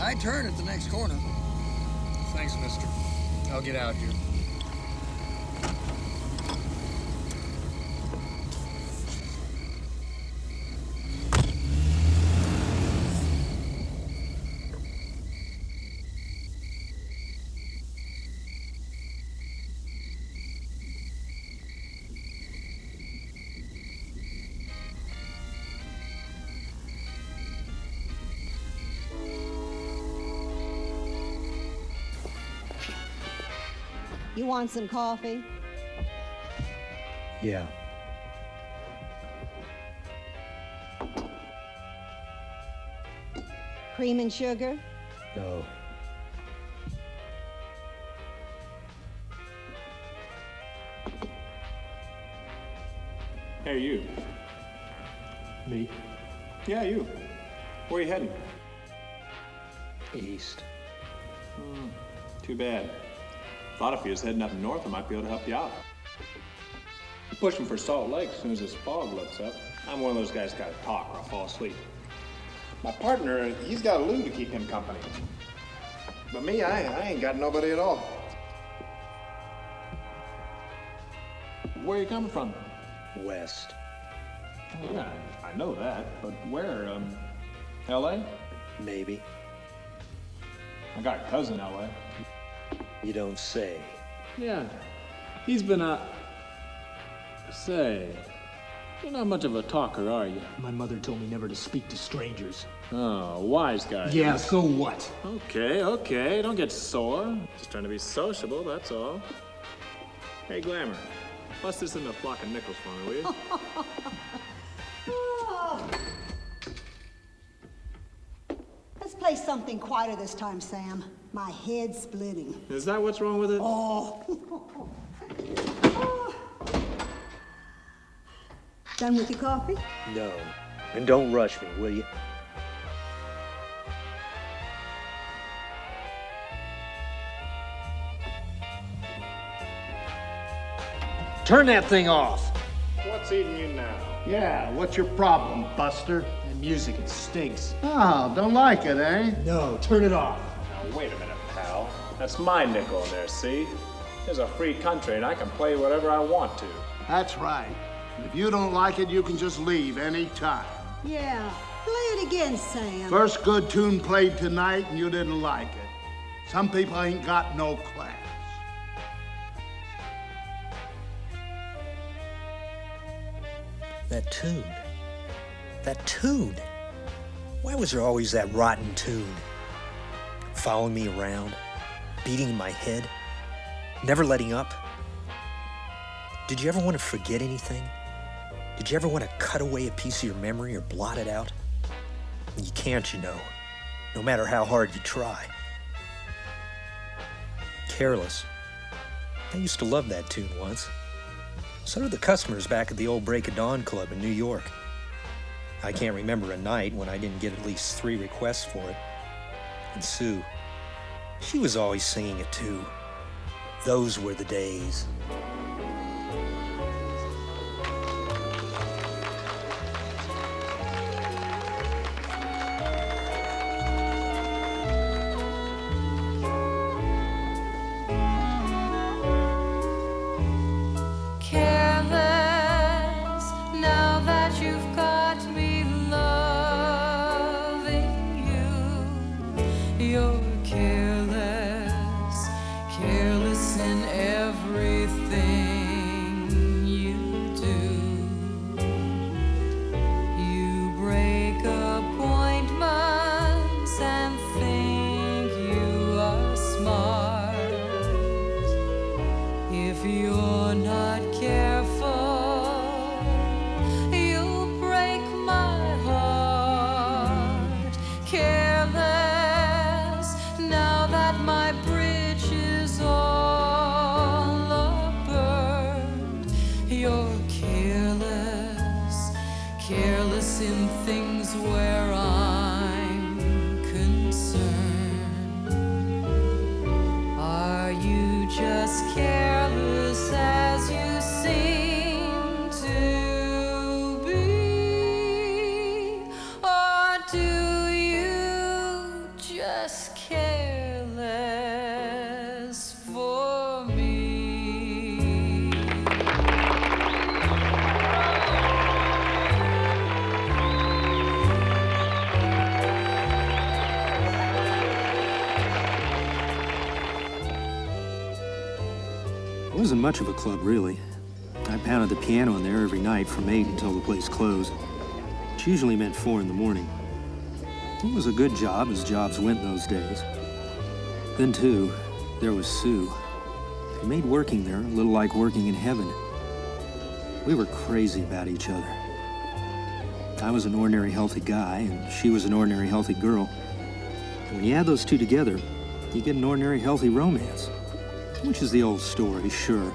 I turn at the next corner. Thanks, mister. I'll get out here. You want some coffee? Yeah. Cream and sugar? No. Hey, you. Me? Yeah, you. Where you heading? East. Too bad. Thought if you was heading up north, I might be able to help you out. I'm pushing for Salt Lake as soon as this fog lifts up. I'm one of those guys gotta talk or I'll fall asleep. My partner, he's got Lou to keep him company. But me, I ain't got nobody at all. Where you coming from? West. Oh, yeah, I know that, but where? L.A.? Maybe. I got a cousin in L.A. You don't say. Yeah, he's been Say, you're not much of a talker, are you? My mother told me never to speak to strangers. Oh, wise guy. Yeah, so what? Okay, don't get sore. Just trying to be sociable, that's all. Hey, Glamour, bust this into a flock of nickels for me, will you? Let's play something quieter this time, Sam. My head's splitting. Is that what's wrong with it? Oh. Done with your coffee? No. And don't rush me, will you? Turn that thing off! What's eating you now? Yeah, what's your problem, Buster? And music, it stinks. Oh, don't like it, eh? No, turn it off. Now, wait a minute, pal. That's my nickel in there, see? There's a free country and I can play whatever I want to. That's right. If you don't like it, you can just leave any time. Yeah. Play it again, Sam. First good tune played tonight and you didn't like it. Some people ain't got no class. That tune. That tune. Why was there always that rotten tune? Following me around, beating in my head, never letting up. Did you ever want to forget anything? Did you ever want to cut away a piece of your memory or blot it out? You can't, you know, no matter how hard you try. Careless. I used to love that tune once. So did the customers back at the old Break of Dawn Club in New York. I can't remember a night when I didn't get at least 3 requests for it. And Sue, she was always singing it too. Those were the days. Just wasn't much of a club, really. I pounded the piano in there every night from 8 until the place closed, which usually meant 4 in the morning. It was a good job, as jobs went those days. Then, too, there was Sue. It made working there a little like working in heaven. We were crazy about each other. I was an ordinary healthy guy, and she was an ordinary healthy girl. And when you add those two together, you get an ordinary healthy romance. Which is the old story, sure.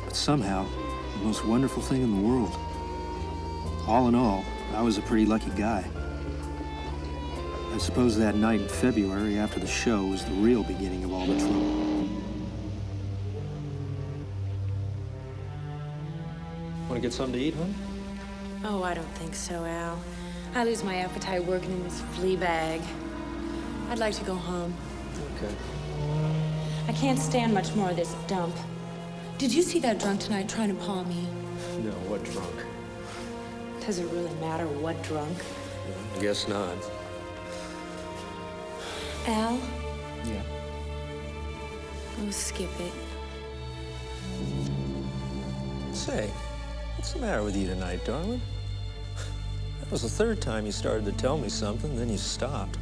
But somehow, the most wonderful thing in the world. All in all, I was a pretty lucky guy. I suppose that night in February after the show was the real beginning of all the trouble. Want to get something to eat, huh? Oh, I don't think so, Al. I lose my appetite working in this flea bag. I'd like to go home. Okay. I can't stand much more of this dump. Did you see that drunk tonight trying to paw me? No, what drunk? Does it really matter what drunk? I guess not. Al? Yeah. Oh, skip it. Say, what's the matter with you tonight, darling? That was the third time you started to tell me something, then you stopped.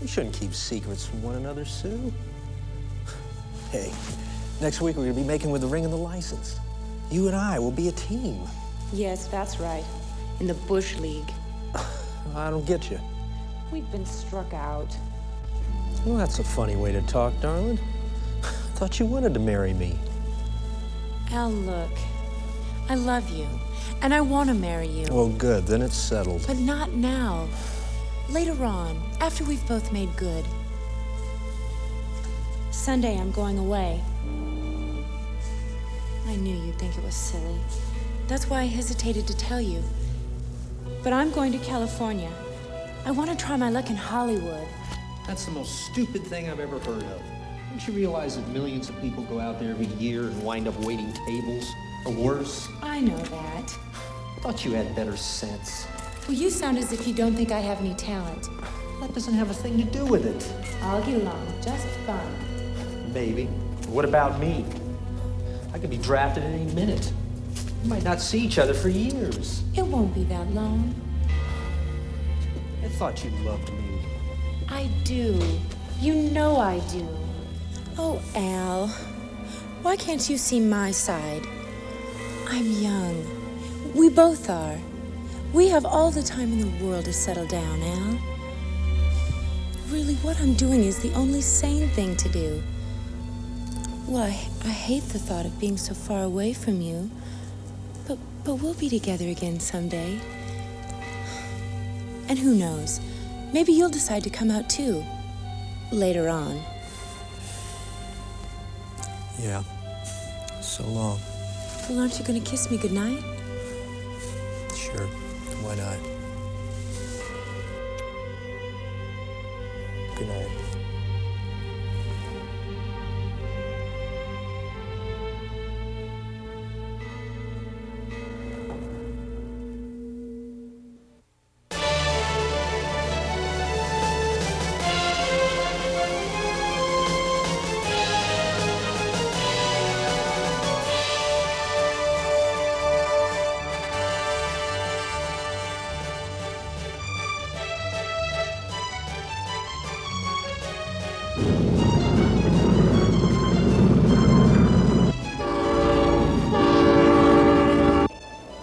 You shouldn't keep secrets from one another, Sue. Hey, next week we're gonna be making with the ring and the license. You and I will be a team. Yes, that's right. In the Bush League. I don't get you. We've been struck out. Well, that's a funny way to talk, darling. I thought you wanted to marry me. Al, look. I love you, and I want to marry you. Well, good, then it's settled. But not now. Later on, after we've both made good. Sunday, I'm going away. I knew you'd think it was silly. That's why I hesitated to tell you. But I'm going to California. I want to try my luck in Hollywood. That's the most stupid thing I've ever heard of. Don't you realize that millions of people go out there every year and wind up waiting tables? Or worse? I know that. I thought you had better sense. Well, you sound as if you don't think I have any talent. That doesn't have a thing to do with it. I'll get along just fine. Maybe. What about me? I could be drafted at any minute. We might not see each other for years. It won't be that long. I thought you loved me. I do. You know I do. Oh, Al, why can't you see my side? I'm young. We both are. We have all the time in the world to settle down, Al. Really, what I'm doing is the only sane thing to do. Well, I hate the thought of being so far away from you. But we'll be together again someday. And who knows? Maybe you'll decide to come out too. Later on. Yeah. So long. Well, aren't you gonna kiss me goodnight? Sure. Why not? Good night.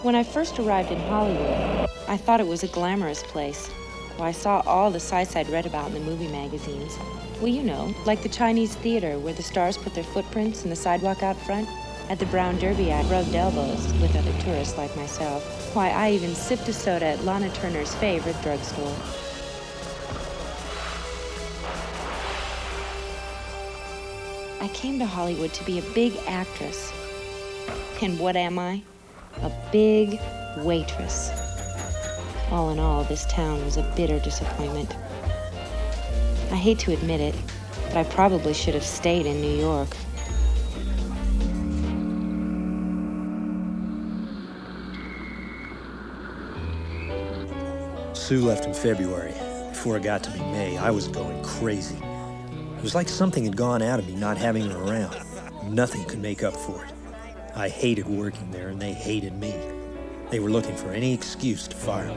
When I first arrived in Hollywood, I thought it was a glamorous place. Well, I saw all the sights I'd read about in the movie magazines. Well, you know, like the Chinese theater where the stars put their footprints in the sidewalk out front. At the Brown Derby, I rubbed elbows with other tourists like myself. Why, I even sipped a soda at Lana Turner's favorite drugstore. I came to Hollywood to be a big actress. And what am I? A big waitress. All in all, this town was a bitter disappointment. I hate to admit it, but I probably should have stayed in New York. Sue left in February. Before it got to be May, I was going crazy. It was like something had gone out of me not having her around. Nothing could make up for it. I hated working there, and they hated me. They were looking for any excuse to fire me.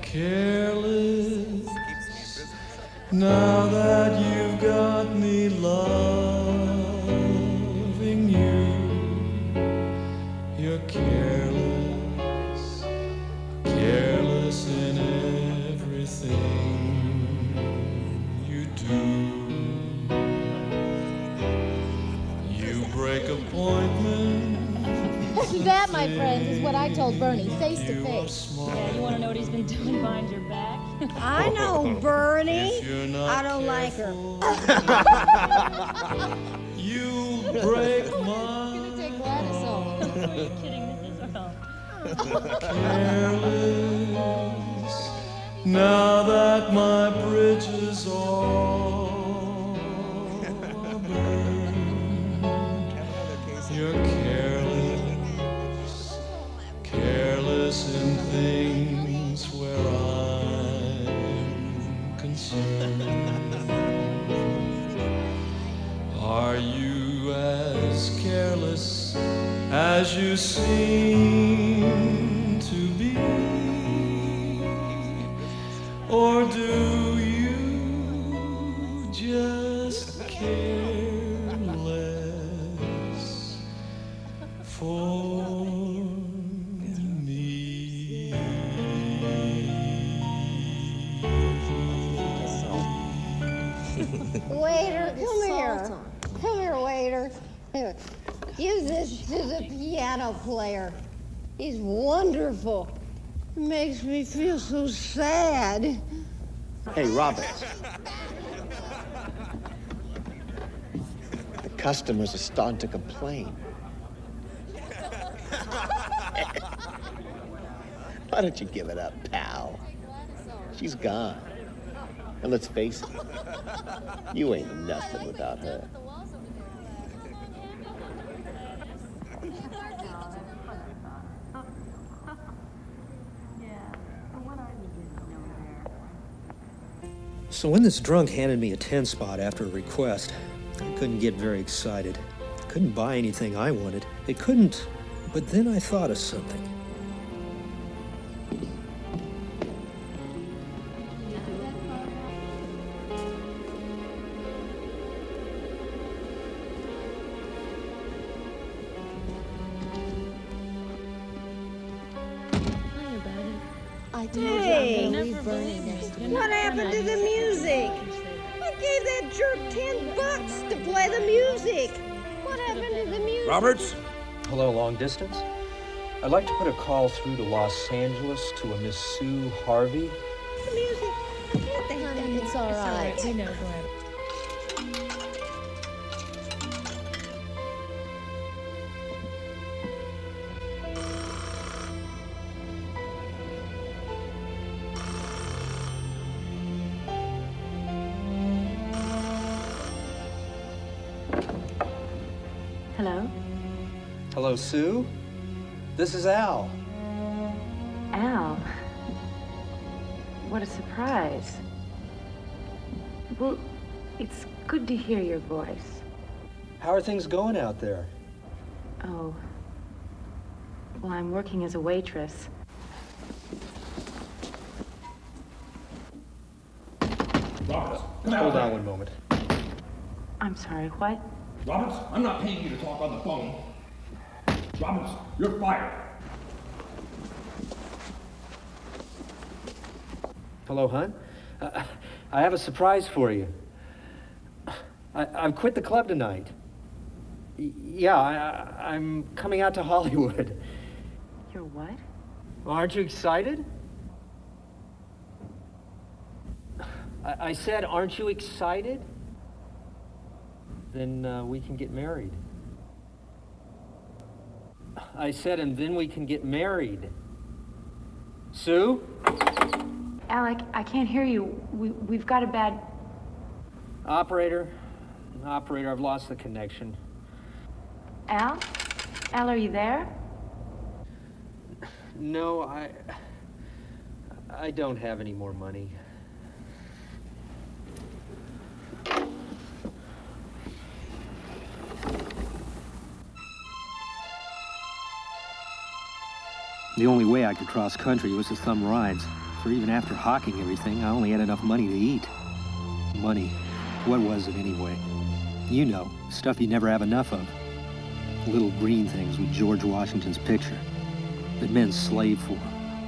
Careless, now that you've got me loving you, you're careless, careless in everything you do. You break appointments. That, my friends, is what I told Bernie, face to face. Yeah, you want to know what he's been doing behind your back? I know, Bernie. I don't like her. You break my I'm gonna take Gladys home. Are you kidding? This is real. careless, now that my bridges all are burned. You're careless, careless in things where I'm concerned. Are you as careless as you seem to be? Or do you just care less for me? Waiter, come here. Come here, waiter. Here. Give this to the piano player. He's wonderful. It makes me feel so sad. Hey, Roberts. The customers are starting to complain. Why don't you give it up, pal? She's gone. And let's face it, you ain't nothing without her. So when this drunk handed me a 10 spot after a request, I couldn't get very excited. Couldn't buy anything I wanted. It couldn't. But then I thought of something. Hey, what happened to the music? I gave that jerk $10 to play the music. What happened to the music? Roberts? Hello, long distance. I'd like to put a call through to Los Angeles to a Miss Sue Harvey. The music. What the hell? It's all right. We know, go ahead. Hello? Hello, Sue. This is Al. Al. What a surprise. Well, it's good to hear your voice. How are things going out there? Oh. Well, I'm working as a waitress. Roberts, Hold on one moment. I'm sorry, what? Roberts, I'm not paying you to talk on the phone. Roberts, you're fired. Hello, hon. I have a surprise for you. I've quit the club tonight. Yeah, I'm coming out to Hollywood. You're what? Aren't you excited? I said, aren't you excited? Then we can get married. I said, and then we can get married. Sue? Alec, I can't hear you. We've got a bad... Operator, I've lost the connection. Al? Al, are you there? No, I don't have any more money. The only way I could cross country was to thumb rides, for even after hawking everything, I only had enough money to eat. Money. What was it anyway? You know, stuff you never have enough of. Little green things with George Washington's picture. That men slave for,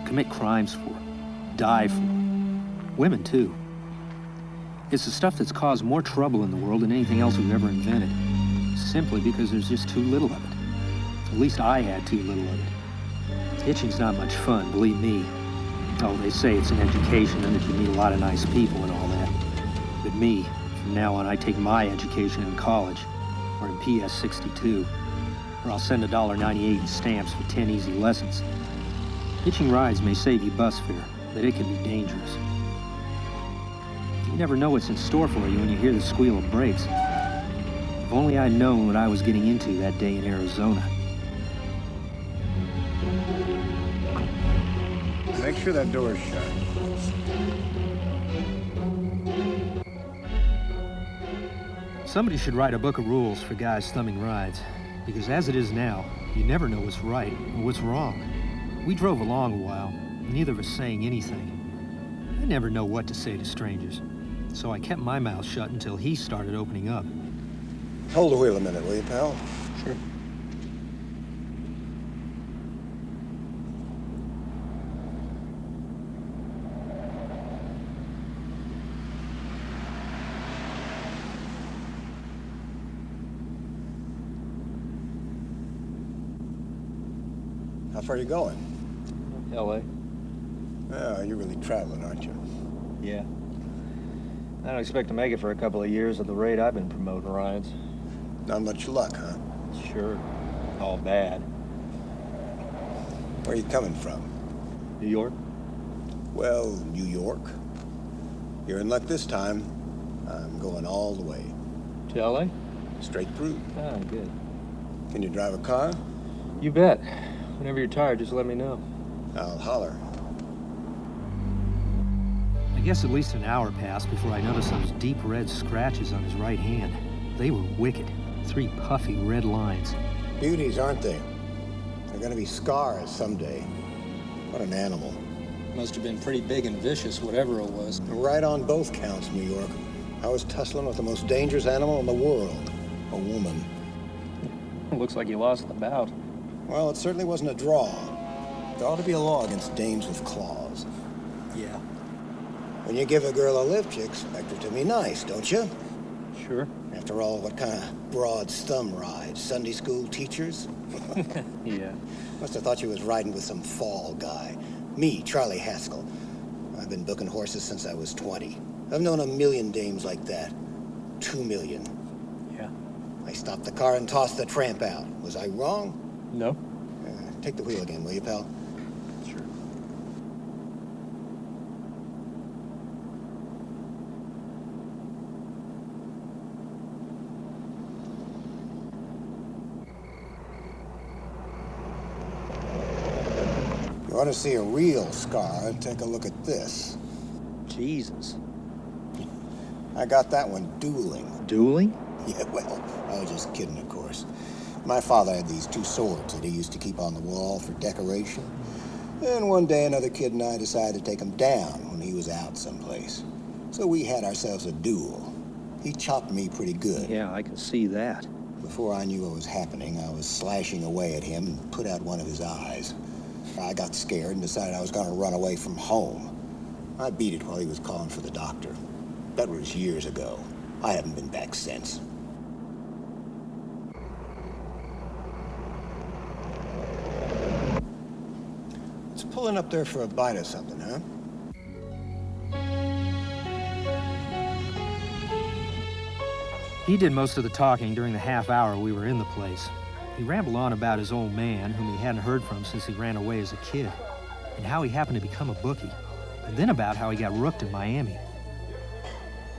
commit crimes for, die for. Women, too. It's the stuff that's caused more trouble in the world than anything else we've ever invented. Simply because there's just too little of it. At least I had too little of it. Hitching's not much fun, believe me. Oh, they say it's an education and that you meet a lot of nice people and all that. But me, from now on, I take my education in college, or in PS 62, or I'll send $1.98 in stamps for 10 easy lessons. Hitching rides may save you bus fare, but it can be dangerous. You never know what's in store for you when you hear the squeal of brakes. If only I'd known what I was getting into that day in Arizona. Make sure that door's shut. Somebody should write a book of rules for guys thumbing rides, because as it is now, you never know what's right or what's wrong. We drove along a while, neither of us saying anything. I never know what to say to strangers, so I kept my mouth shut until he started opening up. Hold the wheel a minute, will you, pal? Sure. How far are you going? L.A. Oh, you're really traveling, aren't you? Yeah. I don't expect to make it for a couple of years at the rate I've been promoting rides. Not much luck, huh? Sure. All bad. Where are you coming from? New York? Well, New York. You're in luck this time. I'm going all the way. To L.A.? Straight through. Ah, good. Can you drive a car? You bet. Whenever you're tired, just let me know. I'll holler. I guess at least an hour passed before I noticed those deep red scratches on his right hand. They were wicked. 3 puffy red lines. Beauties, aren't they? They're gonna be scars someday. What an animal. Must have been pretty big and vicious, whatever it was. Right on both counts, New York. I was tussling with the most dangerous animal in the world. A woman. Looks like you lost the bout. Well, it certainly wasn't a draw. There ought to be a law against dames with claws. Yeah. When you give a girl a lift, you expect her to be nice, don't you? Sure. After all, what kind of broad thumb ride? Sunday school teachers? Yeah. Must have thought you was riding with some fall guy. Me, Charlie Haskell. I've been booking horses since I was 20. I've known a million dames like that. 2 million. Yeah. I stopped the car and tossed the tramp out. Was I wrong? No. Take the wheel again, will you, pal? Sure. You want to see a real scar, take a look at this. Jesus. I got that one dueling. Dueling? Yeah, well, I was just kidding, of course. My father had these 2 swords that he used to keep on the wall for decoration. And one day, another kid and I decided to take him down when he was out someplace. So we had ourselves a duel. He chopped me pretty good. Yeah, I can see that. Before I knew what was happening, I was slashing away at him and put out one of his eyes. I got scared and decided I was going to run away from home. I beat it while he was calling for the doctor. That was years ago. I haven't been back since. It's pulling up there for a bite or something, huh? He did most of the talking during the half hour we were in the place. He rambled on about his old man, whom he hadn't heard from since he ran away as a kid, and how he happened to become a bookie, and then about how he got rooked in Miami.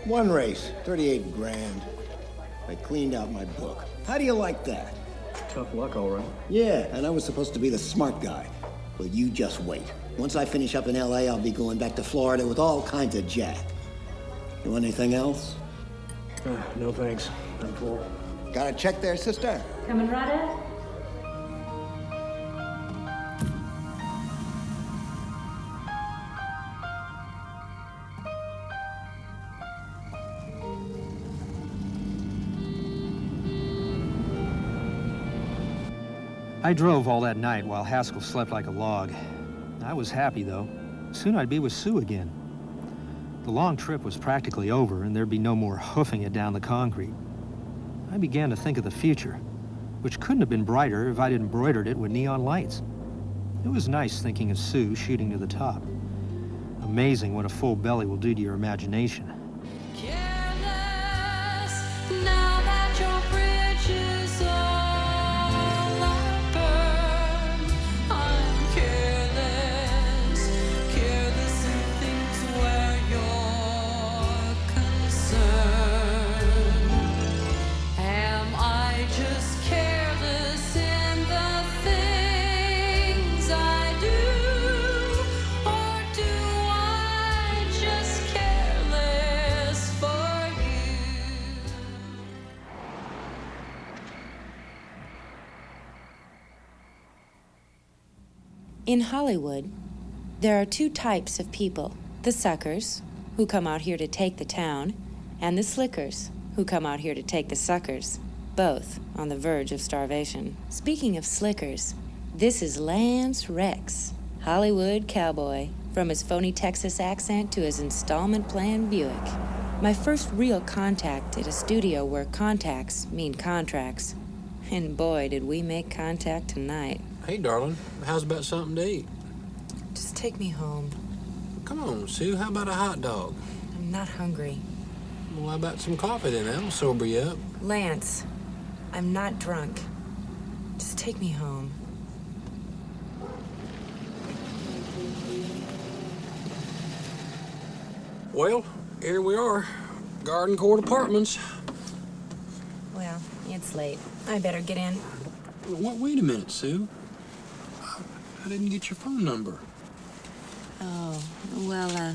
One race, 38 grand. I cleaned out my book. How do you like that? Tough luck, all right. Yeah, and I was supposed to be the smart guy. Well, you just wait. Once I finish up in L.A., I'll be going back to Florida with all kinds of jack. You want anything else? No thanks. I'm full. Got a check there, sister? Coming right up. I drove all that night while Haskell slept like a log. I was happy, though. Soon I'd be with Sue again. The long trip was practically over, and there'd be no more hoofing it down the concrete. I began to think of the future, which couldn't have been brighter if I'd embroidered it with neon lights. It was nice thinking of Sue shooting to the top. Amazing what a full belly will do to your imagination. In Hollywood, there are two types of people. The suckers, who come out here to take the town, and the slickers, who come out here to take the suckers, both on the verge of starvation. Speaking of slickers, this is Lance Rex, Hollywood cowboy, from his phony Texas accent to his installment plan Buick. My first real contact at a studio where contacts mean contracts. And boy, did we make contact tonight. Hey, darling, how's about something to eat? Just take me home. Come on, Sue, how about a hot dog? I'm not hungry. Well, how about some coffee then? That'll sober you up. Lance, I'm not drunk. Just take me home. Well, here we are. Garden Court Apartments. Well, it's late. I better get in. Wait a minute, Sue. I didn't get your phone number. Oh, well,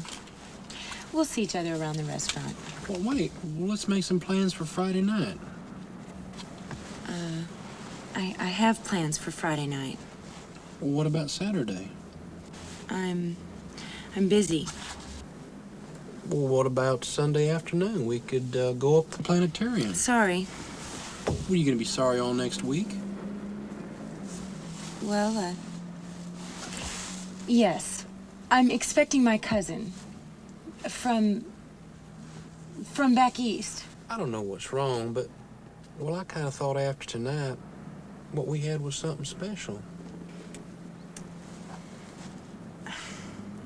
we'll see each other around the restaurant. Well, wait. Well, let's make some plans for Friday night. I have plans for Friday night. Well, what about Saturday? I'm busy. Well, what about Sunday afternoon? We could go up to the planetarium. Sorry. What, are you going to be sorry all next week? Well, yes. I'm expecting my cousin. From back east. I don't know what's wrong, but, well, I kind of thought after tonight what we had was something special.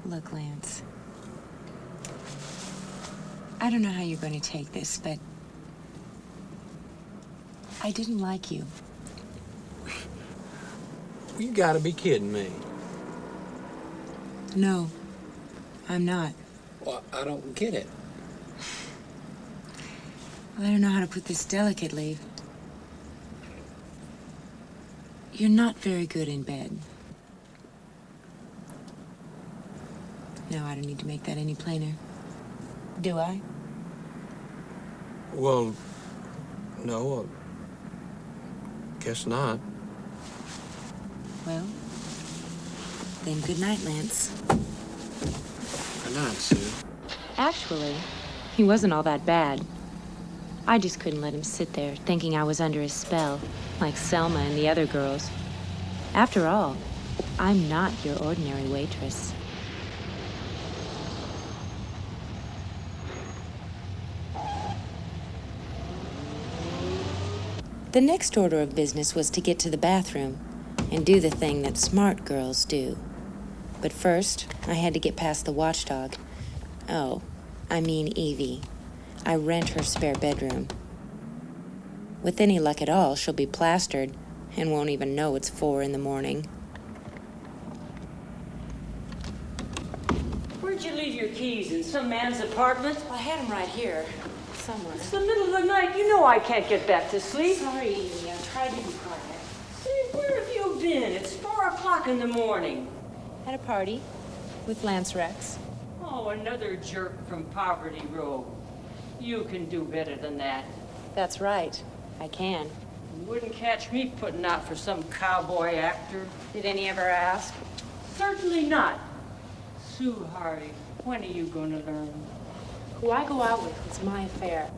Look, Lance. I don't know how you're going to take this, but I didn't like you. You gotta be kidding me. No, I'm not. Well, I don't get it. Well, I don't know how to put this delicately. You're not very good in bed. No, I don't need to make that any plainer. Do I? Well, no, guess not. Well, then good night, Lance. Good night, Sue. Actually, he wasn't all that bad. I just couldn't let him sit there thinking I was under his spell, like Selma and the other girls. After all, I'm not your ordinary waitress. The next order of business was to get to the bathroom and do the thing that smart girls do. But first, I had to get past the watchdog. Oh, I mean Evie. I rent her spare bedroom. With any luck at all, she'll be plastered and won't even know it's 4 in the morning. Where'd you leave your keys? In some man's apartment? I had them right here, somewhere. It's the middle of the night. You know I can't get back to sleep. Sorry, Evie. I tried to be quiet. Say, where have you been? It's 4 o'clock in the morning. At a party with Lance Rex. Oh, another jerk from Poverty Row. You can do better than that. That's right. I can. You wouldn't catch me putting out for some cowboy actor. Did any ever ask? Certainly not. Sue Hardy, when are you going to learn? Who I go out with is my affair.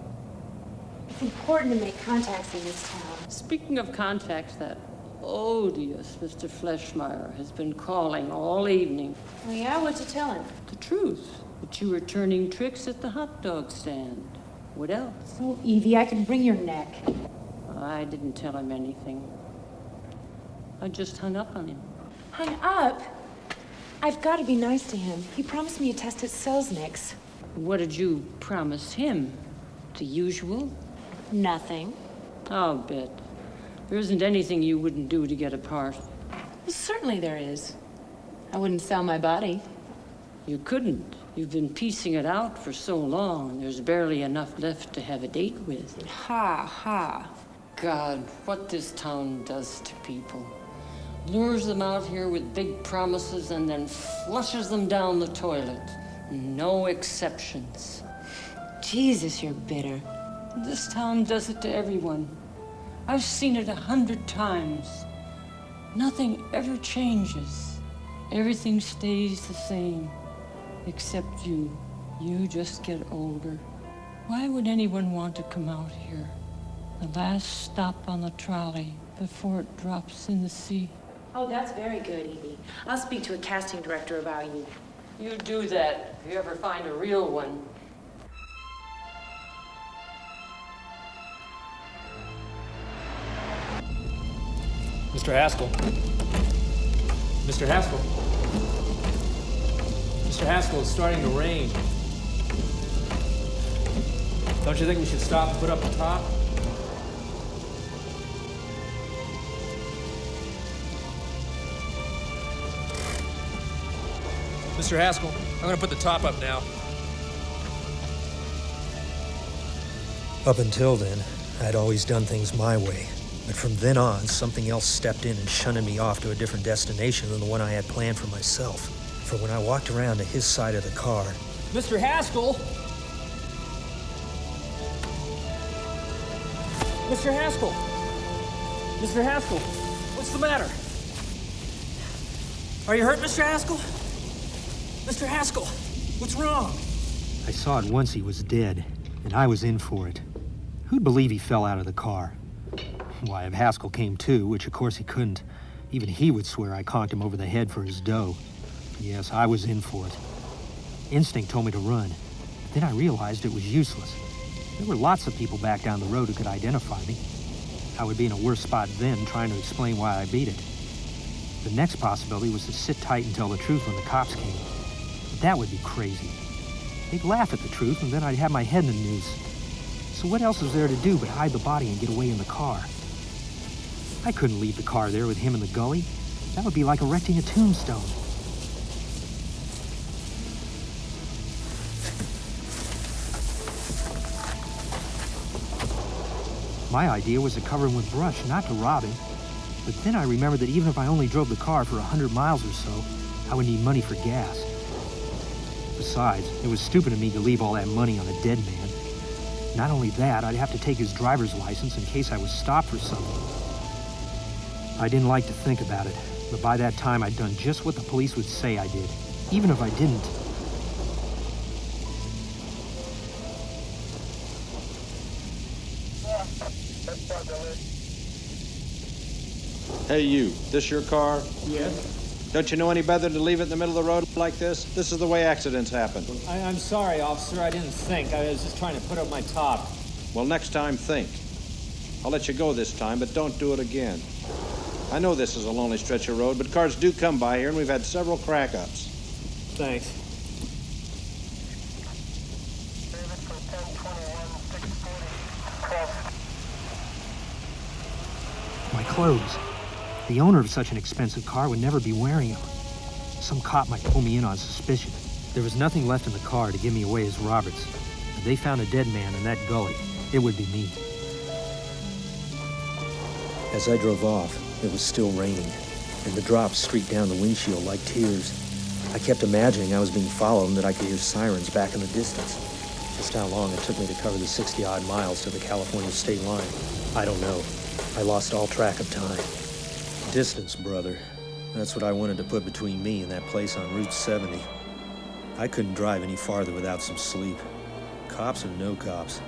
It's important to make contacts in this town. Speaking of contacts, that odious Mr. Fleischmeyer has been calling all evening. Oh, yeah? What'd you tell him? The truth, that you were turning tricks at the hot dog stand. What else? Oh, Evie, I can bring your neck. I didn't tell him anything. I just hung up on him. Hung up? I've got to be nice to him. He promised me a test at Selznick's. What did you promise him? The usual? Nothing. I'll bet. There isn't anything you wouldn't do to get a part. Well, certainly there is. I wouldn't sell my body. You couldn't. You've been piecing it out for so long, there's barely enough left to have a date with. Ha, ha. God, what this town does to people. Lures them out here with big promises and then flushes them down the toilet. No exceptions. Jesus, you're bitter. This town does it to everyone. I've seen it 100 times. Nothing ever changes. Everything stays the same. Except you. You just get older. Why would anyone want to come out here? The last stop on the trolley before it drops in the sea. Oh, that's very good, Evie. I'll speak to a casting director about you. You do that if you ever find a real one. Mr. Haskell. Mr. Haskell. Mr. Haskell, it's starting to rain. Don't you think we should stop and put up the top? Mr. Haskell, I'm gonna put the top up now. Up until then, I'd always done things my way. But from then on, something else stepped in and shunted me off to a different destination than the one I had planned for myself. For when I walked around to his side of the car... Mr. Haskell! Mr. Haskell! Mr. Haskell! What's the matter? Are you hurt, Mr. Haskell? Mr. Haskell! What's wrong? I saw at once he was dead, and I was in for it. Who'd believe he fell out of the car? Why, if Haskell came too, which of course he couldn't, even he would swear I conked him over the head for his dough. Yes, I was in for it. Instinct told me to run. But then I realized it was useless. There were lots of people back down the road who could identify me. I would be in a worse spot then trying to explain why I beat it. The next possibility was to sit tight and tell the truth when the cops came. But that would be crazy. They'd laugh at the truth and then I'd have my head in the noose. So what else was there to do but hide the body and get away in the car? I couldn't leave the car there with him in the gully. That would be like erecting a tombstone. My idea was to cover him with brush, not to rob him. But then I remembered that even if I only drove the car for 100 miles or so, I would need money for gas. Besides, it was stupid of me to leave all that money on a dead man. Not only that, I'd have to take his driver's license in case I was stopped for something. I didn't like to think about it, but by that time I'd done just what the police would say I did, even if I didn't. Hey, you. This your car? Yes. Don't you know any better to leave it in the middle of the road like this? This is the way accidents happen. I'm sorry, officer. I didn't think. I was just trying to put up my top. Well, next time, think. I'll let you go this time, but don't do it again. I know this is a lonely stretch of road, but cars do come by here, and we've had several crack-ups. Thanks. My clothes. The owner of such an expensive car would never be wearing them. Some cop might pull me in on suspicion. There was nothing left in the car to give me away as Roberts. If they found a dead man in that gully, it would be me. As I drove off, it was still raining, and the drops streaked down the windshield like tears. I kept imagining I was being followed and that I could hear sirens back in the distance. Just how long it took me to cover the 60-odd miles to the California state line, I don't know. I lost all track of time. Distance, brother. That's what I wanted to put between me and that place on Route 70. I couldn't drive any farther without some sleep. Cops or no cops,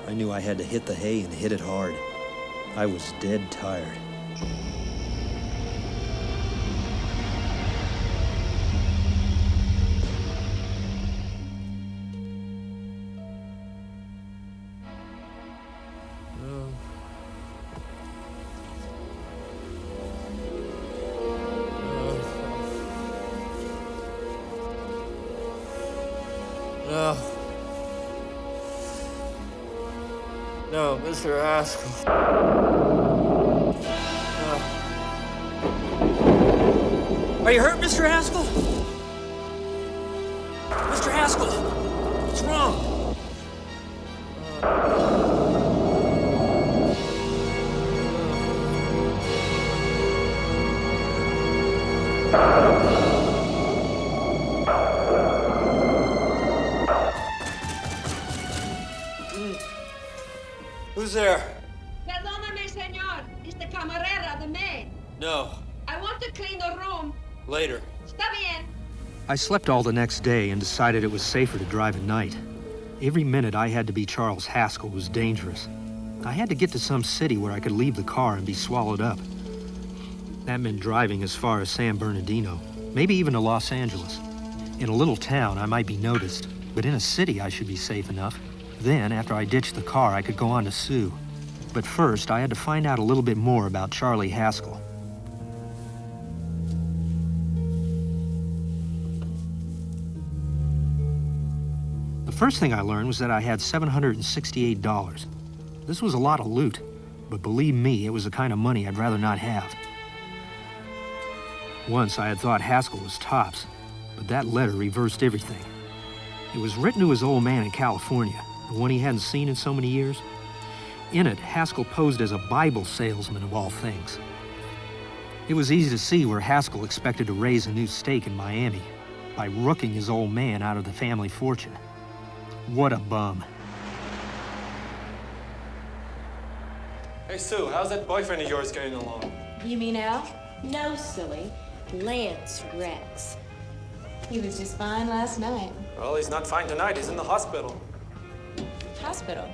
I knew I had to hit the hay and hit it hard. I was dead tired. Mr. Haskell. Are you hurt, Mr. Haskell? Mr. Haskell, what's wrong? Who's there? Perdóname, señor. It's the camarera, the maid. No. I want to clean the room. Later. Está bien. I slept all the next day and decided it was safer to drive at night. Every minute I had to be Charles Haskell was dangerous. I had to get to some city where I could leave the car and be swallowed up. That meant driving as far as San Bernardino, maybe even to Los Angeles. In a little town, I might be noticed, but in a city, I should be safe enough. Then, after I ditched the car, I could go on to Sue. But first, I had to find out a little bit more about Charlie Haskell. The first thing I learned was that I had $768. This was a lot of loot, but believe me, it was the kind of money I'd rather not have. Once I had thought Haskell was tops, but that letter reversed everything. It was written to his old man in California, the one he hadn't seen in so many years. In it, Haskell posed as a Bible salesman of all things. It was easy to see where Haskell expected to raise a new stake in Miami by rooking his old man out of the family fortune. What a bum. Hey, Sue, how's that boyfriend of yours getting along? You mean Al? No, silly. Lance Rex. He was just fine last night. Well, he's not fine tonight. He's in the hospital. Hospital?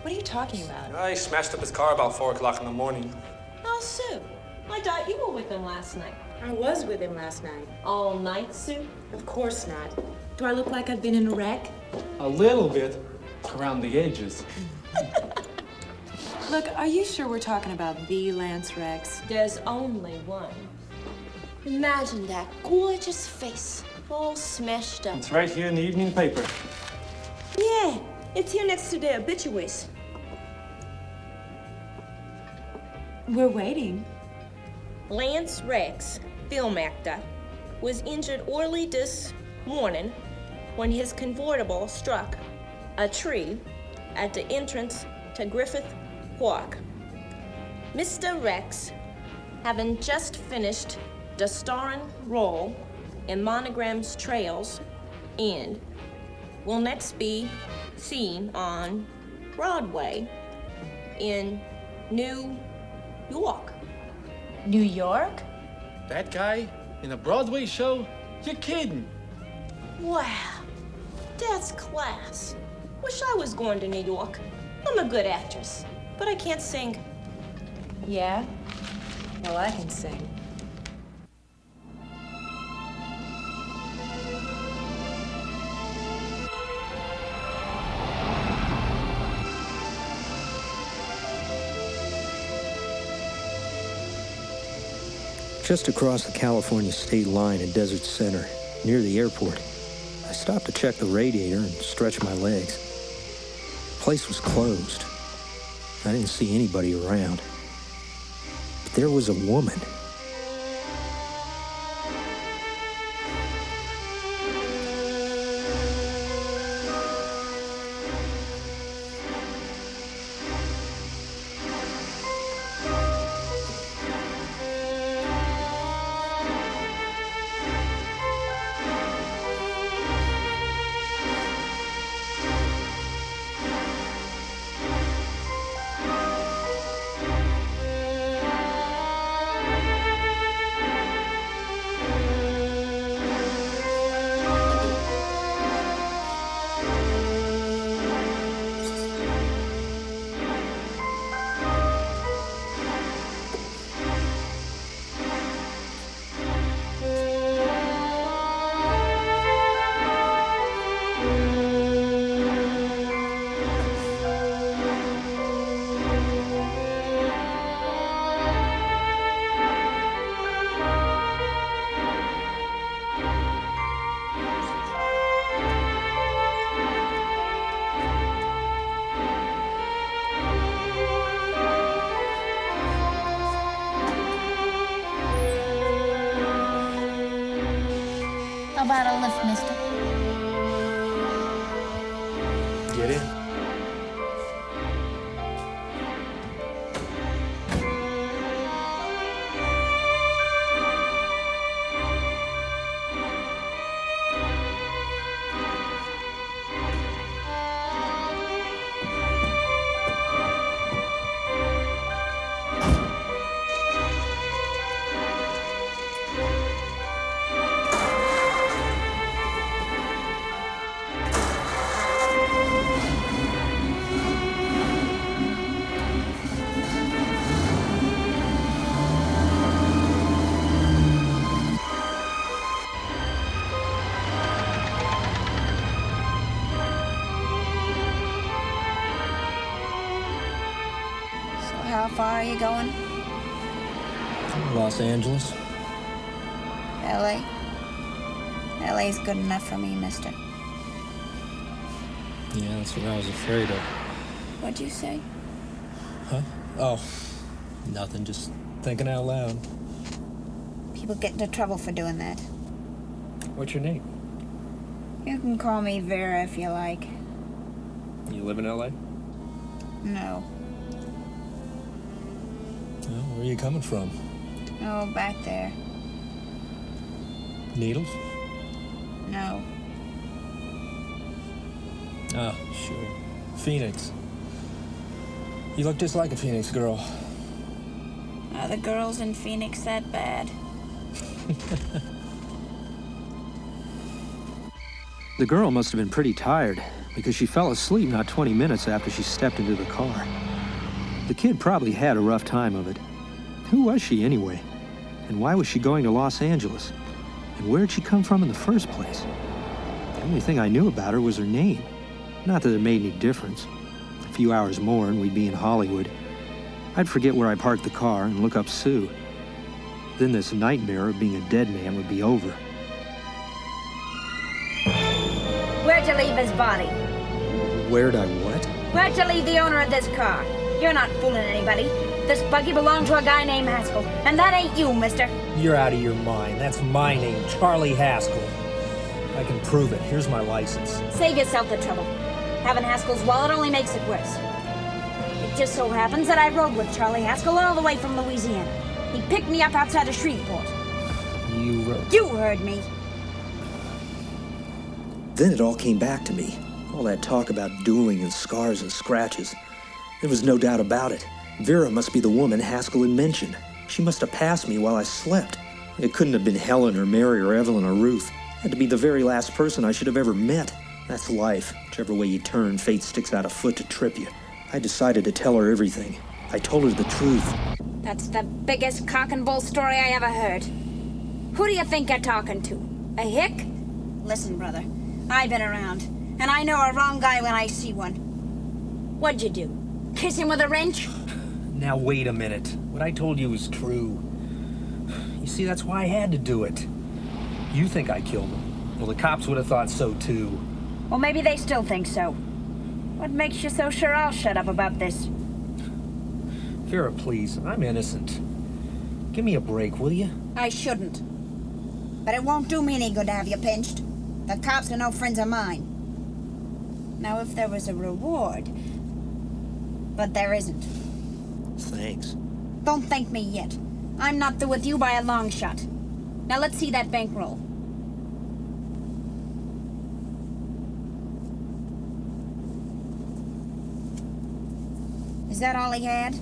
What are you talking about? He smashed up his car about 4 o'clock in the morning. Oh, Sue, I thought you were with him last night. I was with him last night. All night, Sue? Of course not. Do I look like I've been in a wreck? A little bit. Around the edges. Look, are you sure we're talking about the Lance Rex? There's only one. Imagine that gorgeous face, all smashed up. It's right here in the evening paper. Yeah, it's here next to the obituaries. We're waiting. Lance Rex, film actor, was injured early this morning when his convertible struck a tree at the entrance to Griffith Park. Mr. Rex, having just finished the starring role in Monogram's Trails, and will next be seen on Broadway in New York. New York? That guy in a Broadway show? You're kidding. Wow, that's class. Wish I was going to New York. I'm a good actress, but I can't sing. Yeah? Well, I can sing. Just across the California state line in Desert Center, near the airport, I stopped to check the radiator and stretch my legs. The place was closed. I didn't see anybody around. But there was a woman. How about a lift, mister? Get in. How far are you going? Los Angeles. L.A.? L.A.'s good enough for me, mister. Yeah, that's what I was afraid of. What'd you say? Huh? Oh, nothing, just thinking out loud. People get into trouble for doing that. What's your name? You can call me Vera if you like. You live in L.A.? No. Well, where are you coming from? Oh, back there. Needles? No. Oh, sure. Phoenix. You look just like a Phoenix girl. Are the girls in Phoenix that bad? The girl must have been pretty tired, because she fell asleep not 20 minutes after she stepped into the car. The kid probably had a rough time of it. Who was she anyway? And why was she going to Los Angeles? And where'd she come from in the first place? The only thing I knew about her was her name. Not that it made any difference. A few hours more and we'd be in Hollywood. I'd forget where I parked the car and look up Sue. Then this nightmare of being a dead man would be over. Where'd you leave his body? Where'd I what? Where'd you leave the owner of this car? You're not fooling anybody. This buggy belonged to a guy named Haskell, and that ain't you, mister. You're out of your mind. That's my name, Charlie Haskell. I can prove it. Here's my license. Save yourself the trouble. Having Haskell's wallet only makes it worse. It just so happens that I rode with Charlie Haskell all the way from Louisiana. He picked me up outside of Shreveport. You rode? You heard me. Then it all came back to me. All that talk about dueling and scars and scratches. There was no doubt about it. Vera must be the woman Haskell had mentioned. She must have passed me while I slept. It couldn't have been Helen or Mary or Evelyn or Ruth. It had to be the very last person I should have ever met. That's life. Whichever way you turn, fate sticks out a foot to trip you. I decided to tell her everything. I told her the truth. That's the biggest cock and bull story I ever heard. Who do you think you're talking to? A hick? Listen, brother. I've been around, and I know a wrong guy when I see one. What'd you do? Kiss him with a wrench? Now wait a minute. What I told you was true. You see, that's why I had to do it. You think I killed him. Well, the cops would have thought so too. Well, maybe they still think so. What makes you so sure I'll shut up about this? Vera, please. I'm innocent. Give me a break, will you? I shouldn't. But it won't do me any good to have you pinched. The cops are no friends of mine. Now, if there was a reward... But there isn't. Thanks. Don't thank me yet. I'm not through with you by a long shot. Now let's see that bankroll. Is that all he had?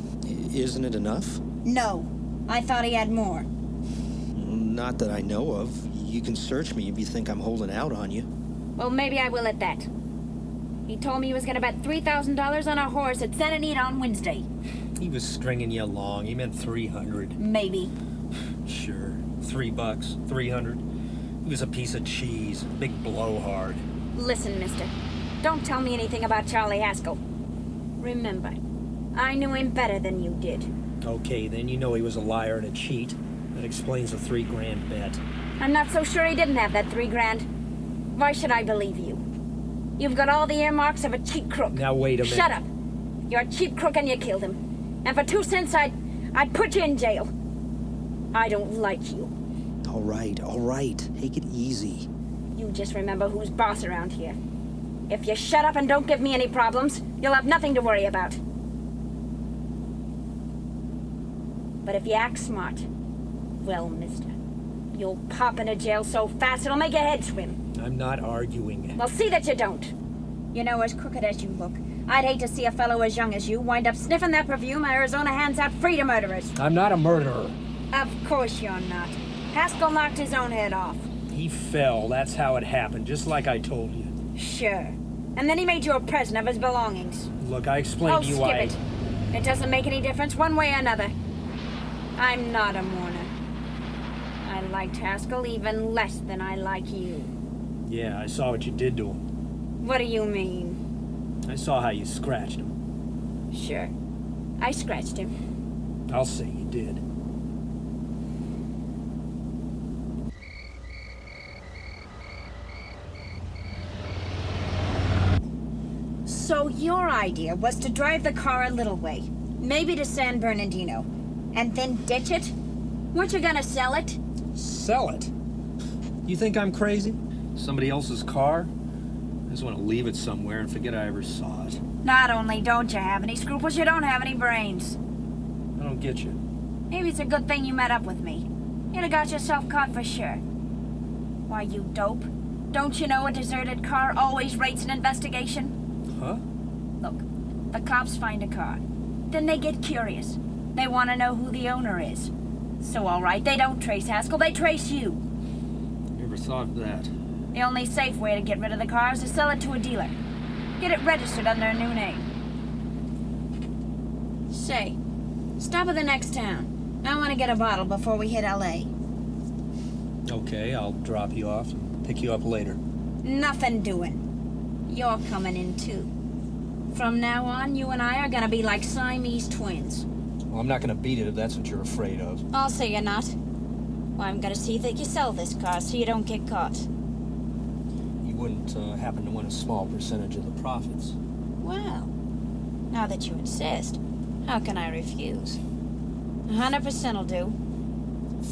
Isn't it enough? No. I thought he had more. Not that I know of. You can search me if you think I'm holding out on you. Well, maybe I will at that. He told me he was gonna bet $3,000 on a horse at Santa Anita on Wednesday. He was stringing you along. He meant 300. Maybe. Sure. $3, 300. He was a piece of cheese. Big blowhard. Listen, mister. Don't tell me anything about Charlie Haskell. Remember, I knew him better than you did. Okay, then you know he was a liar and a cheat. That explains the $3,000 bet. I'm not so sure he didn't have that $3,000. Why should I believe you? You've got all the earmarks of a cheap crook. Now wait a minute. Shut up. You're a cheap crook and you killed him. And for 2 cents, I'd put you in jail. I don't like you. All right. Take it easy. You just remember who's boss around here. If you shut up and don't give me any problems, you'll have nothing to worry about. But if you act smart, well, mister, you'll pop into jail so fast it'll make your head swim. I'm not arguing. Well, see that you don't. You know, as crooked as you look, I'd hate to see a fellow as young as you wind up sniffing that perfume Arizona hands out free to murderers. I'm not a murderer. Of course you're not. Haskell knocked his own head off. He fell. That's how it happened, just like I told you. Sure. And then he made you a present of his belongings. Look, I explained to you skip it. It doesn't make any difference one way or another. I'm not a mourner. I liked Haskell even less than I like you. Yeah, I saw what you did to him. What do you mean? I saw how you scratched him. Sure. I scratched him. I'll say you did. So your idea was to drive the car a little way, maybe to San Bernardino, and then ditch it? Weren't you gonna sell it? Sell it? You think I'm crazy? Somebody else's car? I just want to leave it somewhere and forget I ever saw it. Not only don't you have any scruples, you don't have any brains. I don't get you. Maybe it's a good thing you met up with me. You'd have got yourself caught for sure. Why, you dope. Don't you know a deserted car always rates an investigation? Huh? Look, the cops find a car. Then they get curious. They want to know who the owner is. So, all right, they don't trace Haskell, they trace you. Never thought of that. The only safe way to get rid of the car is to sell it to a dealer. Get it registered under a new name. Say, stop at the next town. I want to get a bottle before we hit L.A. Okay, I'll drop you off and pick you up later. Nothing doing. You're coming in, too. From now on, you and I are gonna be like Siamese twins. Well, I'm not gonna beat it if that's what you're afraid of. I'll say you're not. Well, I'm gonna see that you sell this car so you don't get caught. You wouldn't happen to win a small percentage of the profits. Well, now that you insist, how can I refuse? 100% will do.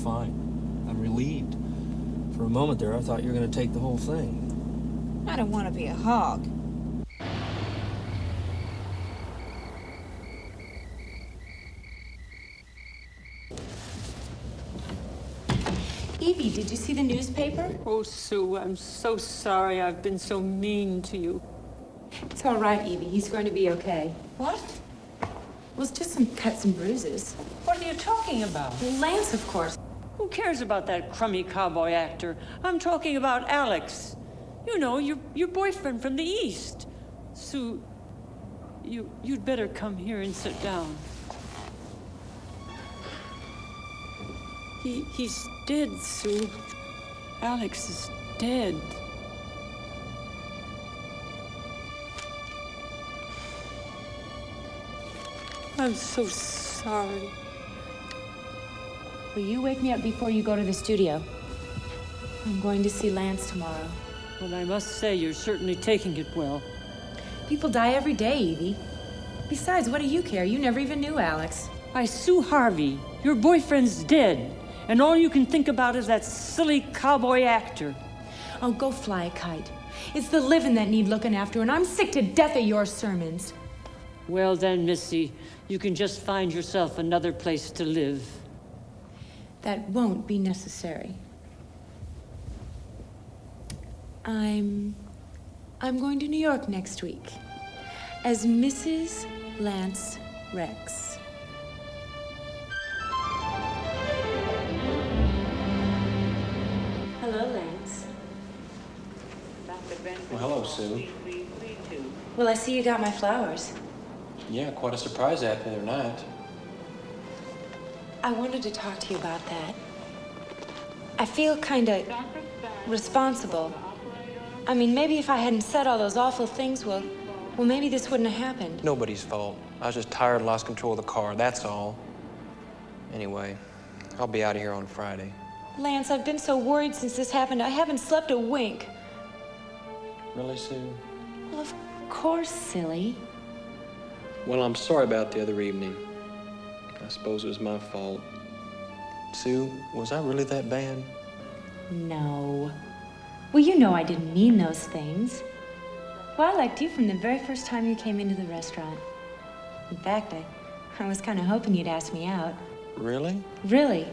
Fine. I'm relieved. For a moment there, I thought you were gonna take the whole thing. I don't want to be a hog. Evie, did you see the newspaper? Oh, Sue, I'm so sorry I've been so mean to you. It's all right, Evie. He's going to be okay. What? Well, it's just some cuts and bruises. What are you talking about? Lance, of course. Who cares about that crummy cowboy actor? I'm talking about Alex. You know, your boyfriend from the East. Sue, you'd better come here and sit down. He's dead, Sue. Alex is dead. I'm so sorry. Will you wake me up before you go to the studio? I'm going to see Lance tomorrow. Well, I must say, you're certainly taking it well. People die every day, Evie. Besides, what do you care? You never even knew Alex. Why, Sue Harvey, your boyfriend's dead. And all you can think about is that silly cowboy actor. Oh, go fly a kite. It's the living that need looking after, and I'm sick to death of your sermons. Well then, Missy, you can just find yourself another place to live. That won't be necessary. I'm going to New York next week as Mrs. Lance Rex. Hello, Lance. Well, hello, Sue. Well, I see you got my flowers. Yeah, quite a surprise after the other night. I wanted to talk to you about that. I feel kind of responsible. I mean, maybe if I hadn't said all those awful things, well, maybe this wouldn't have happened. Nobody's fault. I was just tired and lost control of the car, that's all. Anyway, I'll be out of here on Friday. Lance, I've been so worried since this happened. I haven't slept a wink. Really, Sue? Well, of course, silly. Well, I'm sorry about the other evening. I suppose it was my fault. Sue, was I really that bad? No. Well, you know I didn't mean those things. Well, I liked you from the very first time you came into the restaurant. In fact, I was kind of hoping you'd ask me out. Really? Really.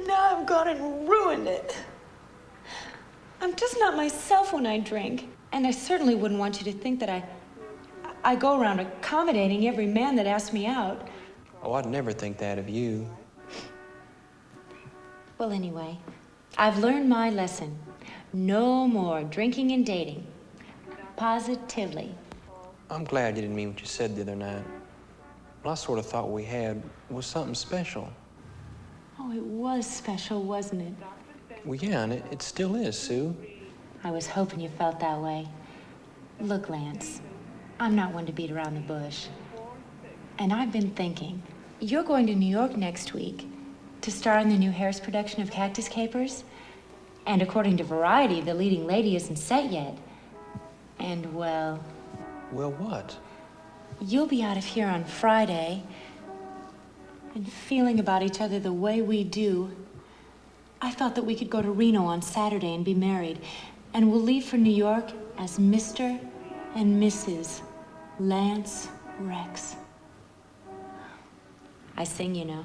Now I've gone and ruined it. I'm just not myself when I drink. And I certainly wouldn't want you to think that I go around accommodating every man that asks me out. Oh, I'd never think that of you. Well, anyway, I've learned my lesson. No more drinking and dating. Positively. I'm glad you didn't mean what you said the other night. Well, I sort of thought what we had was something special. Oh, it was special, wasn't it? Well, yeah, and it still is, Sue. I was hoping you felt that way. Look, Lance, I'm not one to beat around the bush. And I've been thinking, you're going to New York next week to star in the new Harris production of Cactus Capers. And according to Variety, the leading lady isn't set yet. And, well... Well, what? You'll be out of here on Friday. And feeling about each other the way we do, I thought that we could go to Reno on Saturday and be married. And we'll leave for New York as Mr. and Mrs. Lance Rex. I sing, you know.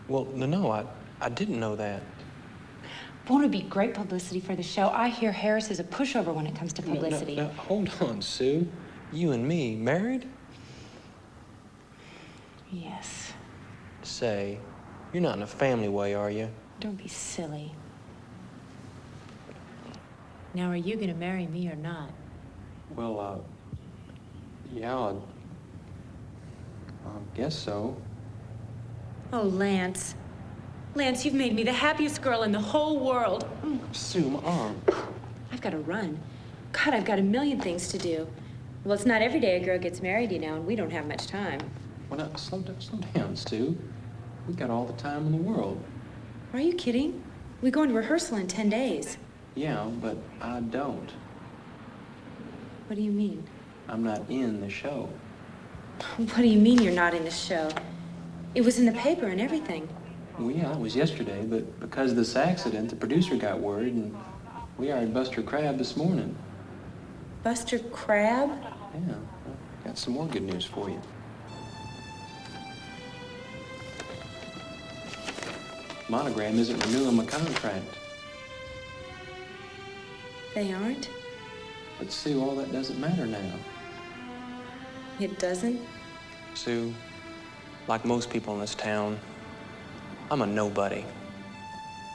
Well, no, I didn't know that. Won't it be great publicity for the show? I hear Harris is a pushover when it comes to publicity. No, hold on, Sue. You and me, married? Yes. Say, you're not in a family way, are you? Don't be silly. Now, are you gonna marry me or not? Well, yeah, I guess so. Oh, Lance. Lance, you've made me the happiest girl in the whole world. Sue, my arm. I've got to run. God, I've got a million things to do. Well, it's not every day a girl gets married, you know, and we don't have much time. Well, now, slow down, Sue. We got all the time in the world. Are you kidding? We go into rehearsal in 10 days. Yeah, but I don't. What do you mean? I'm not in the show. What do you mean you're not in the show? It was in the paper and everything. Well, yeah, that was yesterday, but because of this accident, the producer got worried, and we hired Buster Crabbe this morning. Buster Crabbe? Yeah, I've got some more good news for you. Monogram isn't renewing my contract. They aren't? But Sue, all that doesn't matter now. It doesn't? Sue, like most people in this town, I'm a nobody.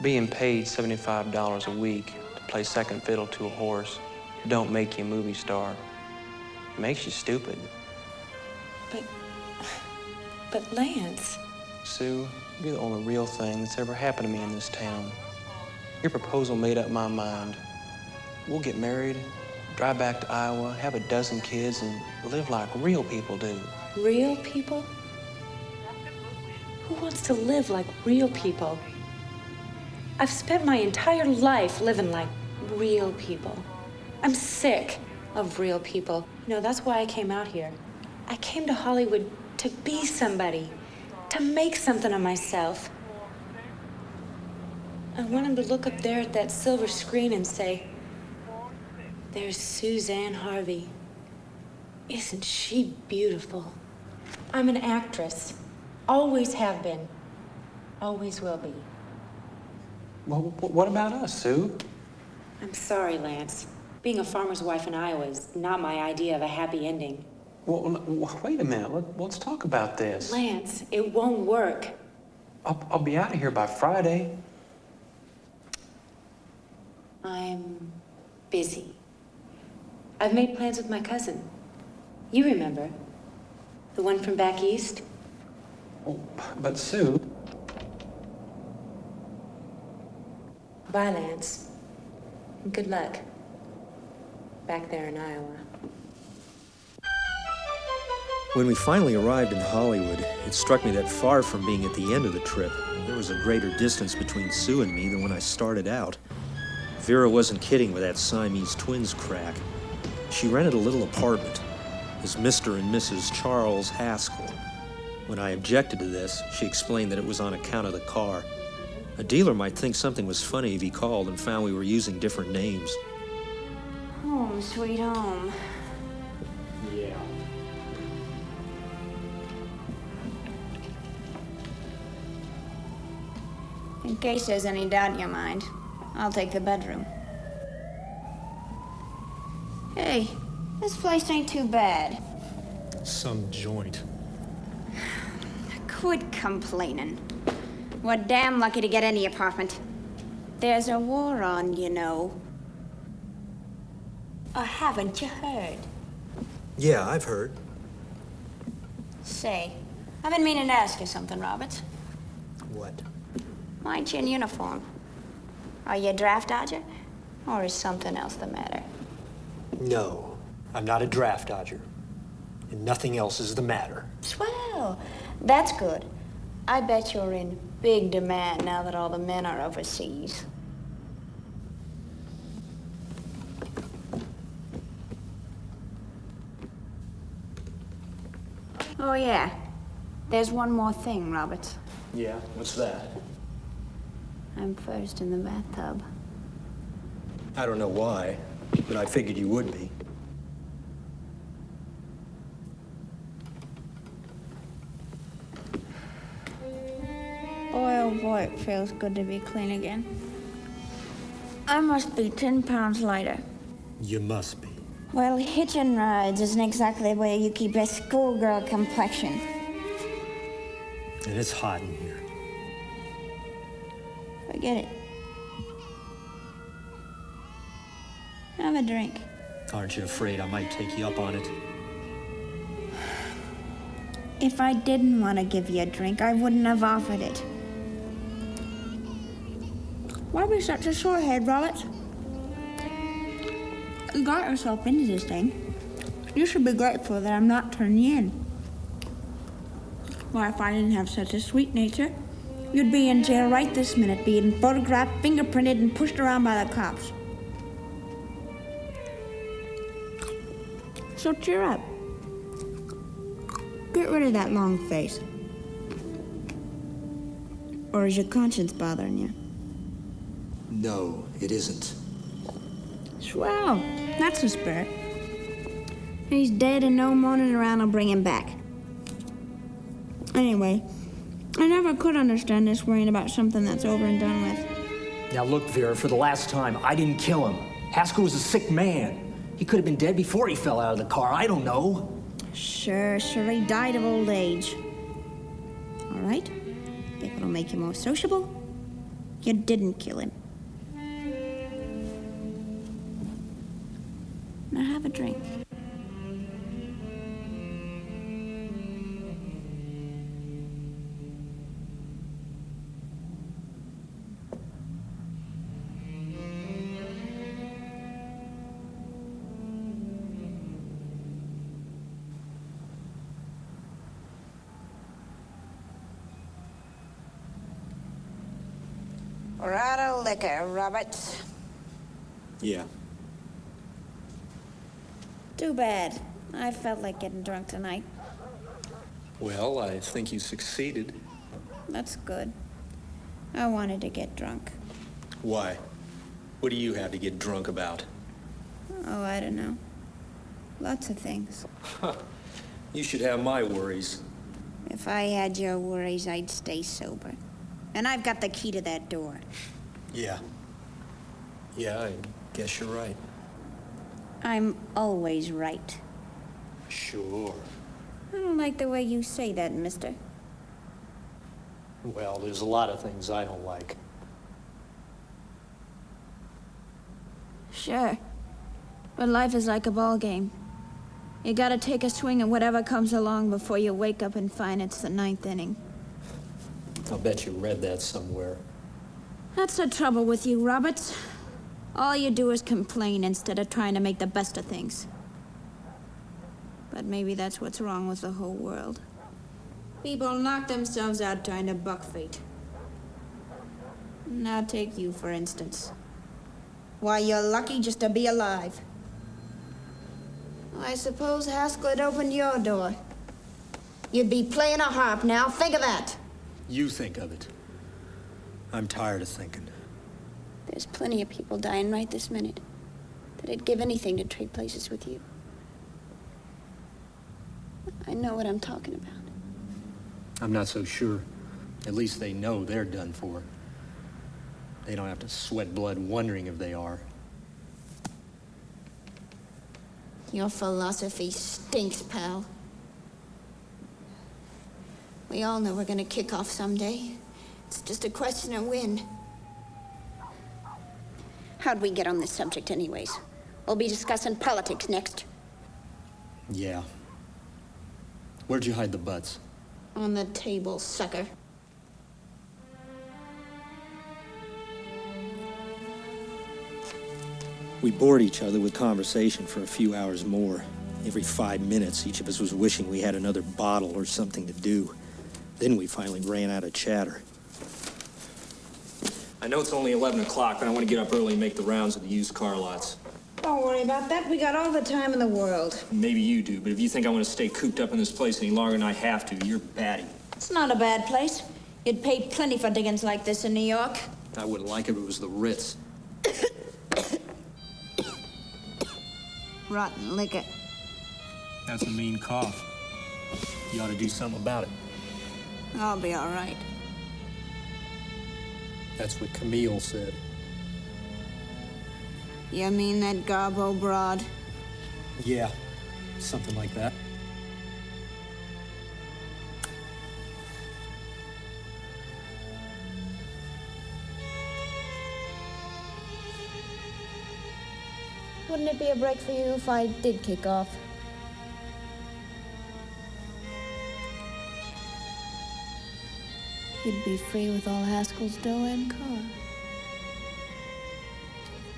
Being paid $75 a week to play second fiddle to a horse don't make you a movie star. It makes you stupid. But Lance... Sue, you're the only real thing that's ever happened to me in this town. Your proposal made up my mind. We'll get married, drive back to Iowa, have a dozen kids, and live like real people do. Real people? Who wants to live like real people? I've spent my entire life living like real people. I'm sick of real people. You know, that's why I came out here. I came to Hollywood to be somebody, to make something of myself. I want him to look up there at that silver screen and say, "There's Suzanne Harvey. Isn't she beautiful?" I'm an actress. Always have been. Always will be. Well, what about us, Sue? I'm sorry, Lance. Being a farmer's wife in Iowa is not my idea of a happy ending. Well, wait a minute. Let's talk about this. Lance, it won't work. I'll be out of here by Friday. I'm busy. I've made plans with my cousin. You remember? The one from back east? Oh, but Sue... Bye, Lance. And good luck. Back there in Iowa. When we finally arrived in Hollywood, it struck me that far from being at the end of the trip, there was a greater distance between Sue and me than when I started out. Vera wasn't kidding with that Siamese twins crack. She rented a little apartment as Mr. and Mrs. Charles Haskell. When I objected to this, she explained that it was on account of the car. A dealer might think something was funny if he called and found we were using different names. Home, sweet home. Yeah. In case there's any doubt in your mind, I'll take the bedroom. Hey, this place ain't too bad. Some joint. Quit complaining. We're damn lucky to get any apartment. There's a war on, you know. Or haven't you heard? Yeah, I've heard. Say, I've been meaning to ask you something, Roberts. What? Why'd you in uniform? Are you a draft dodger? Or is something else the matter? No, I'm not a draft dodger. And nothing else is the matter. Swell. That's good. I bet you're in big demand now that all the men are overseas. Oh, yeah. There's one more thing, Roberts. Yeah, what's that? I'm first in the bathtub. I don't know why, but I figured you would be. Boy, oh boy, it feels good to be clean again. I must be 10 pounds lighter. You must be. Well, hitching rides isn't exactly where you keep a schoolgirl complexion. And it's hot in here. Forget it. Have a drink. Aren't you afraid I might take you up on it? If I didn't want to give you a drink, I wouldn't have offered it. Why be such a sorehead, Roberts? You got yourself into this thing. You should be grateful that I'm not turning you in. Why, if I didn't have such a sweet nature, you'd be in jail right this minute, being photographed, fingerprinted, and pushed around by the cops. So cheer up. Get rid of that long face. Or is your conscience bothering you? No, it isn't. Swell. That's the spirit. He's dead and no moaning around will bring him back. Anyway, I never could understand this worrying about something that's over and done with. Now look, Vera, for the last time, I didn't kill him. Haskell was a sick man. He could have been dead before he fell out of the car. I don't know. Sure, he died of old age. All right? If it'll make you more sociable, you didn't kill him. Now have a drink. We're out of liquor, Roberts. Yeah. Too bad. I felt like getting drunk tonight. Well, I think you succeeded. That's good. I wanted to get drunk. Why? What do you have to get drunk about? Oh, I don't know. Lots of things. You should have my worries. If I had your worries, I'd stay sober. And I've got the key to that door. Yeah. Yeah, I guess you're right. I'm always right. Sure. I don't like the way you say that, mister. Well, there's a lot of things I don't like. Sure. But life is like a ball game. You gotta take a swing at whatever comes along before you wake up and find it's the 9th inning. I'll bet you read that somewhere. That's the trouble with you, Roberts. All you do is complain instead of trying to make the best of things. But maybe that's what's wrong with the whole world. People knock themselves out trying to buck fate. Now take you, for instance. Why, you're lucky just to be alive. I suppose Haskell had opened your door. You'd be playing a harp now, think of that. You think of it. I'm tired of thinking. There's plenty of people dying right this minute that'd give anything to trade places with you. I know what I'm talking about. I'm not so sure. At least they know they're done for. They don't have to sweat blood wondering if they are. Your philosophy stinks, pal. We all know we're gonna kick off someday. It's just a question of when. How'd we get on this subject anyways? We'll be discussing politics next. Yeah. Where'd you hide the butts? On the table, sucker. We bored each other with conversation for a few hours more. Every 5 minutes, each of us was wishing we had another bottle or something to do. Then we finally ran out of chatter. I know it's only 11 o'clock, but I want to get up early and make the rounds of the used car lots. Don't worry about that. We got all the time in the world. Maybe you do, but if you think I want to stay cooped up in this place any longer than I have to, you're batty. It's not a bad place. You'd pay plenty for diggings like this in New York. I wouldn't like it if it was the Ritz. Rotten liquor. That's a mean cough. You ought to do something about it. I'll be all right. That's what Camille said. You mean that Garbo broad? Yeah, something like that. Wouldn't it be a break for you if I did kick off? You'd be free with all Haskell's dough and car.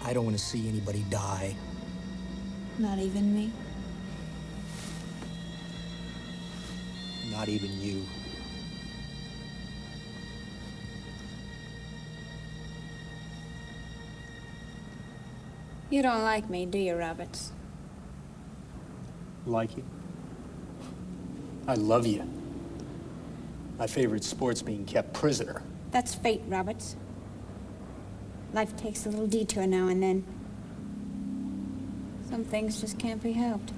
I don't want to see anybody die. Not even me. Not even you. You don't like me, do you, Roberts? Like you? I love you. My favorite sport's being kept prisoner. That's fate, Roberts. Life takes a little detour now and then. Some things just can't be helped.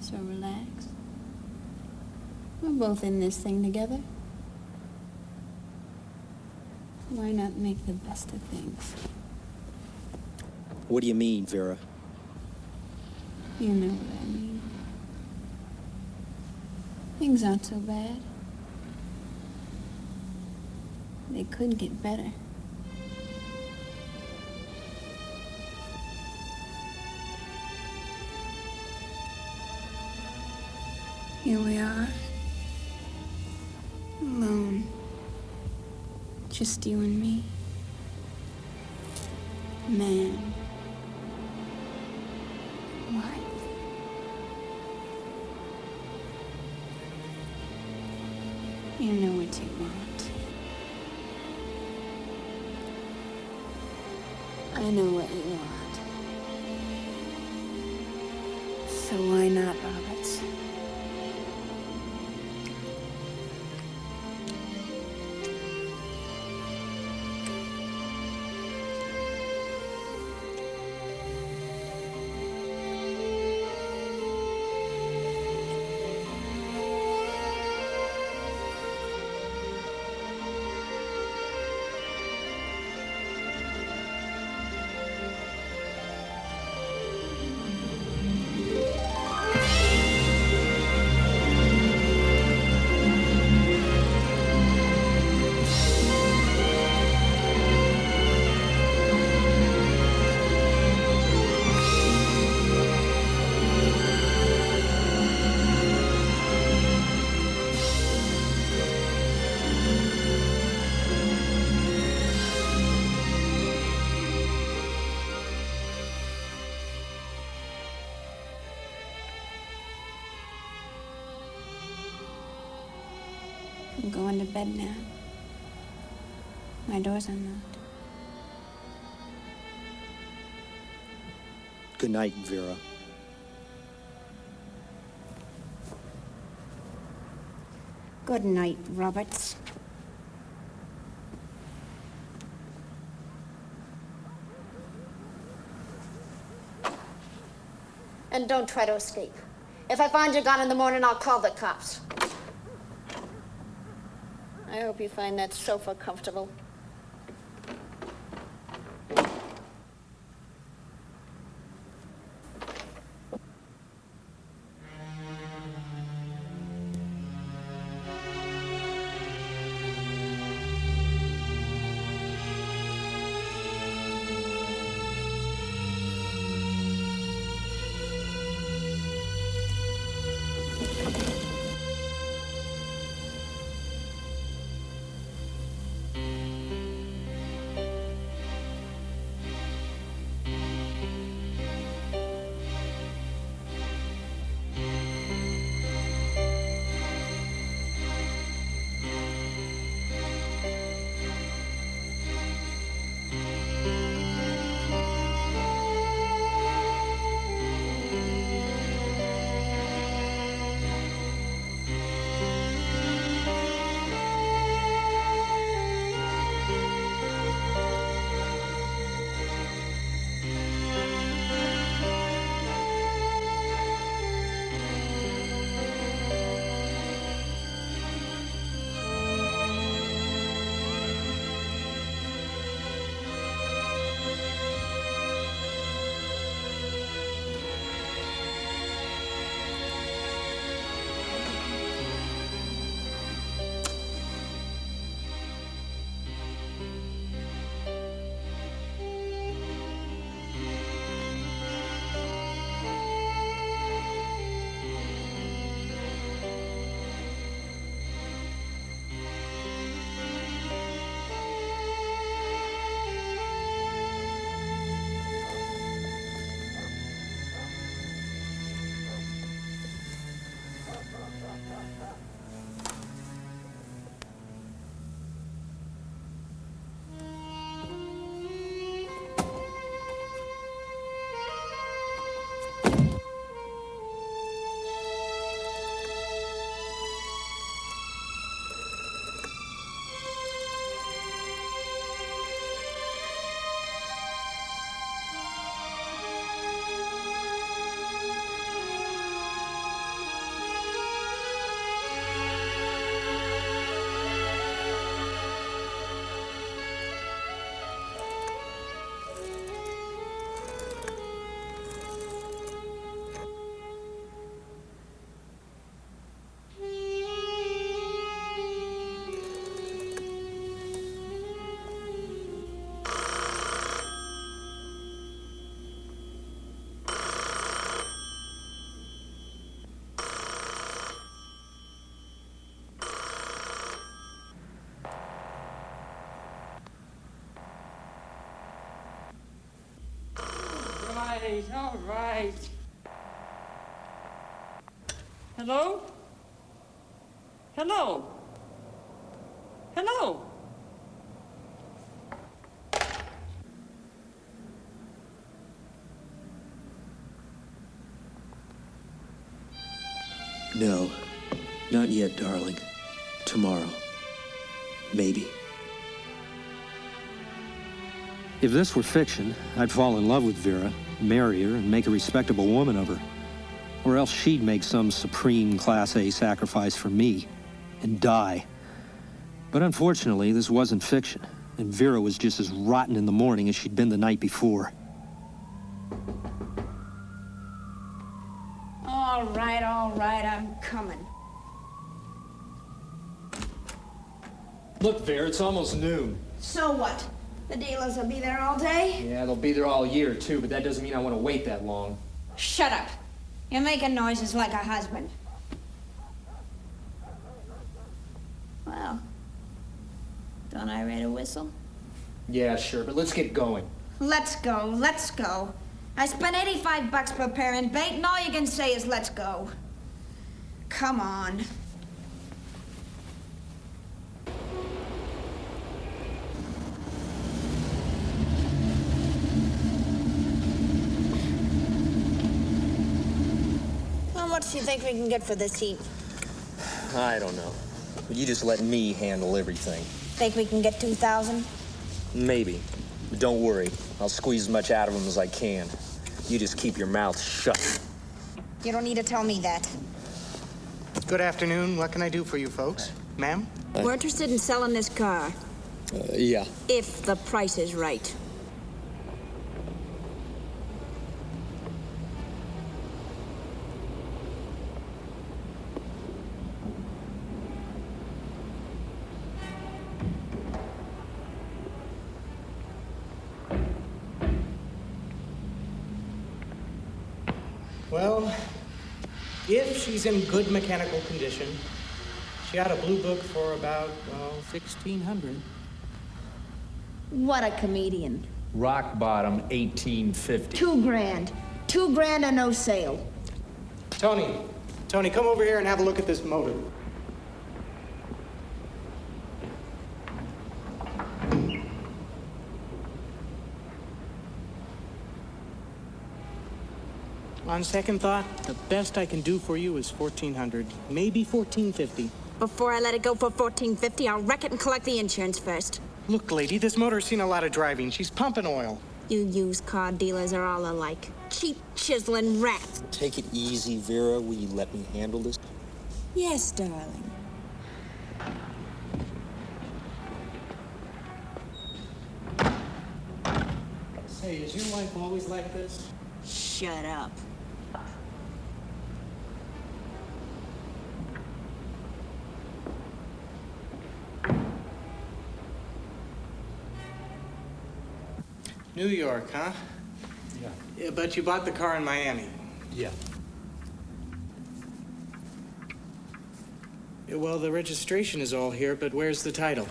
So relax. We're both in this thing together. Why not make the best of things? What do you mean, Vera? You know what I mean. Things aren't so bad. They could get better. Here we are. Alone. Just you and me. Man. Wife. You know what you want. I know what you want. So why not, Roberts? I'm going to bed now. My door's unlocked. Good night, Vera. Good night, Roberts. And don't try to escape. If I find you gone in the morning, I'll call the cops. I hope you find that sofa comfortable. All right. Hello? Hello? Hello? No, not yet, darling. Tomorrow. Maybe. If this were fiction, I'd fall in love with Vera, marry her, and make a respectable woman of her. Or else she'd make some supreme Class A sacrifice for me and die. But unfortunately, this wasn't fiction, and Vera was just as rotten in the morning as she'd been the night before. All right, I'm coming. Look, Vera, it's almost noon. So what? The dealers will be there all day? Yeah, they'll be there all year, too, but that doesn't mean I want to wait that long. Shut up. You're making noises like a husband. Well, don't I rate a whistle? Yeah, sure, but let's get going. Let's go. I spent $85 preparing bait, and all you can say is let's go. Come on. How much do you think we can get for this heap? I don't know. But you just let me handle everything. Think we can get 2,000? Maybe. But don't worry. I'll squeeze as much out of them as I can. You just keep your mouth shut. You don't need to tell me that. Good afternoon. What can I do for you folks? Ma'am? We're interested in selling this car. Yeah. If the price is right. Well, if she's in good mechanical condition, she had a blue book for about, well, 1,600. What a comedian. Rock bottom, 1850. $2,000. $2,000 and no sale. Tony, come over here and have a look at this motor. On second thought, the best I can do for you is 1,400, maybe 1,450. Before I let it go for 1,450, I'll wreck it and collect the insurance first. Look, lady, this motor's seen a lot of driving. She's pumping oil. You used car dealers are all alike. Cheap, chiseling rats. Take it easy, Vera. Will you let me handle this? Yes, darling. Say, is your wife always like this? Shut up. New York, huh? Yeah, but you bought the car in Miami. Yeah. Yeah, well, the registration is all here, but where's the title?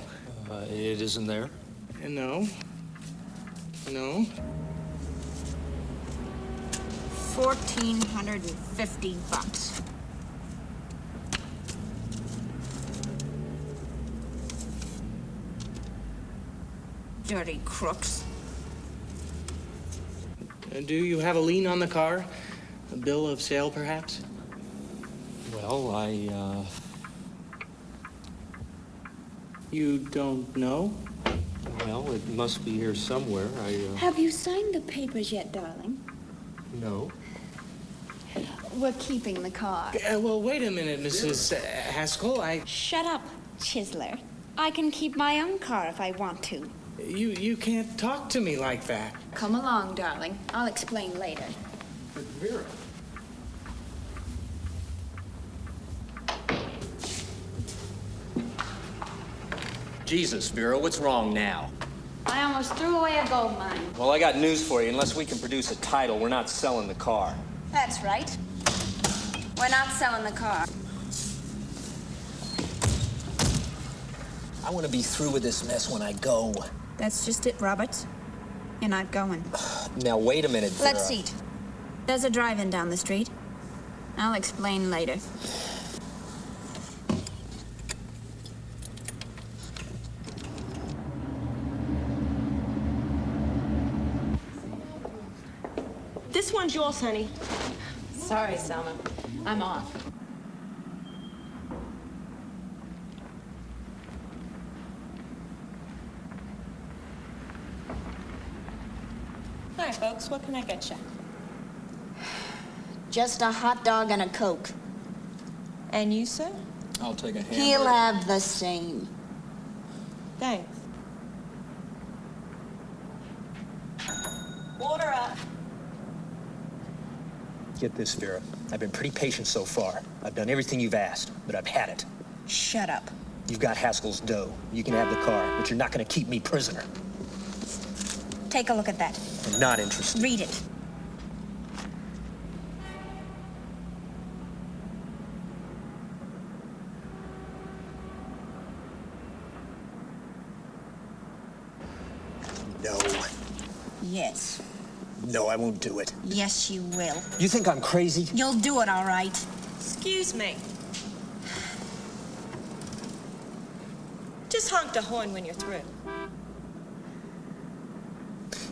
It isn't there. No. No. $1,450. Dirty crooks. Do you have a lien on the car? A bill of sale, perhaps? Well, You don't know? well, it must be here somewhere. Have you signed the papers yet, darling? No. We're keeping the car. Well, wait a minute, Mrs. Haskell. Shut up, chiseler. I can keep my own car if I want to. You can't talk to me like that. Come along, darling. I'll explain later. But Vera. Jesus, Vera, what's wrong now? I almost threw away a gold mine. Well, I got news for you. Unless we can produce a title, we're not selling the car. That's right. We're not selling the car. I want to be through with this mess when I go. That's just it, Roberts. You're not going. Now, wait a minute, Vera. Let's eat. There's a drive-in down the street. I'll explain later. This one's yours, honey. Sorry, Selma. I'm off. Hi, folks. What can I get you? Just a hot dog and a Coke. And you, sir? I'll take a hamburger. He'll have the same. Thanks. Order up. Get this, Vera. I've been pretty patient so far. I've done everything you've asked, but I've had it. Shut up. You've got Haskell's dough. You can have the car, but you're not going to keep me prisoner. Take a look at that. I'm not interested. Read it. No. Yes. No, I won't do it. Yes, you will. You think I'm crazy? You'll do it, all right. Excuse me. Just honk the horn when you're through.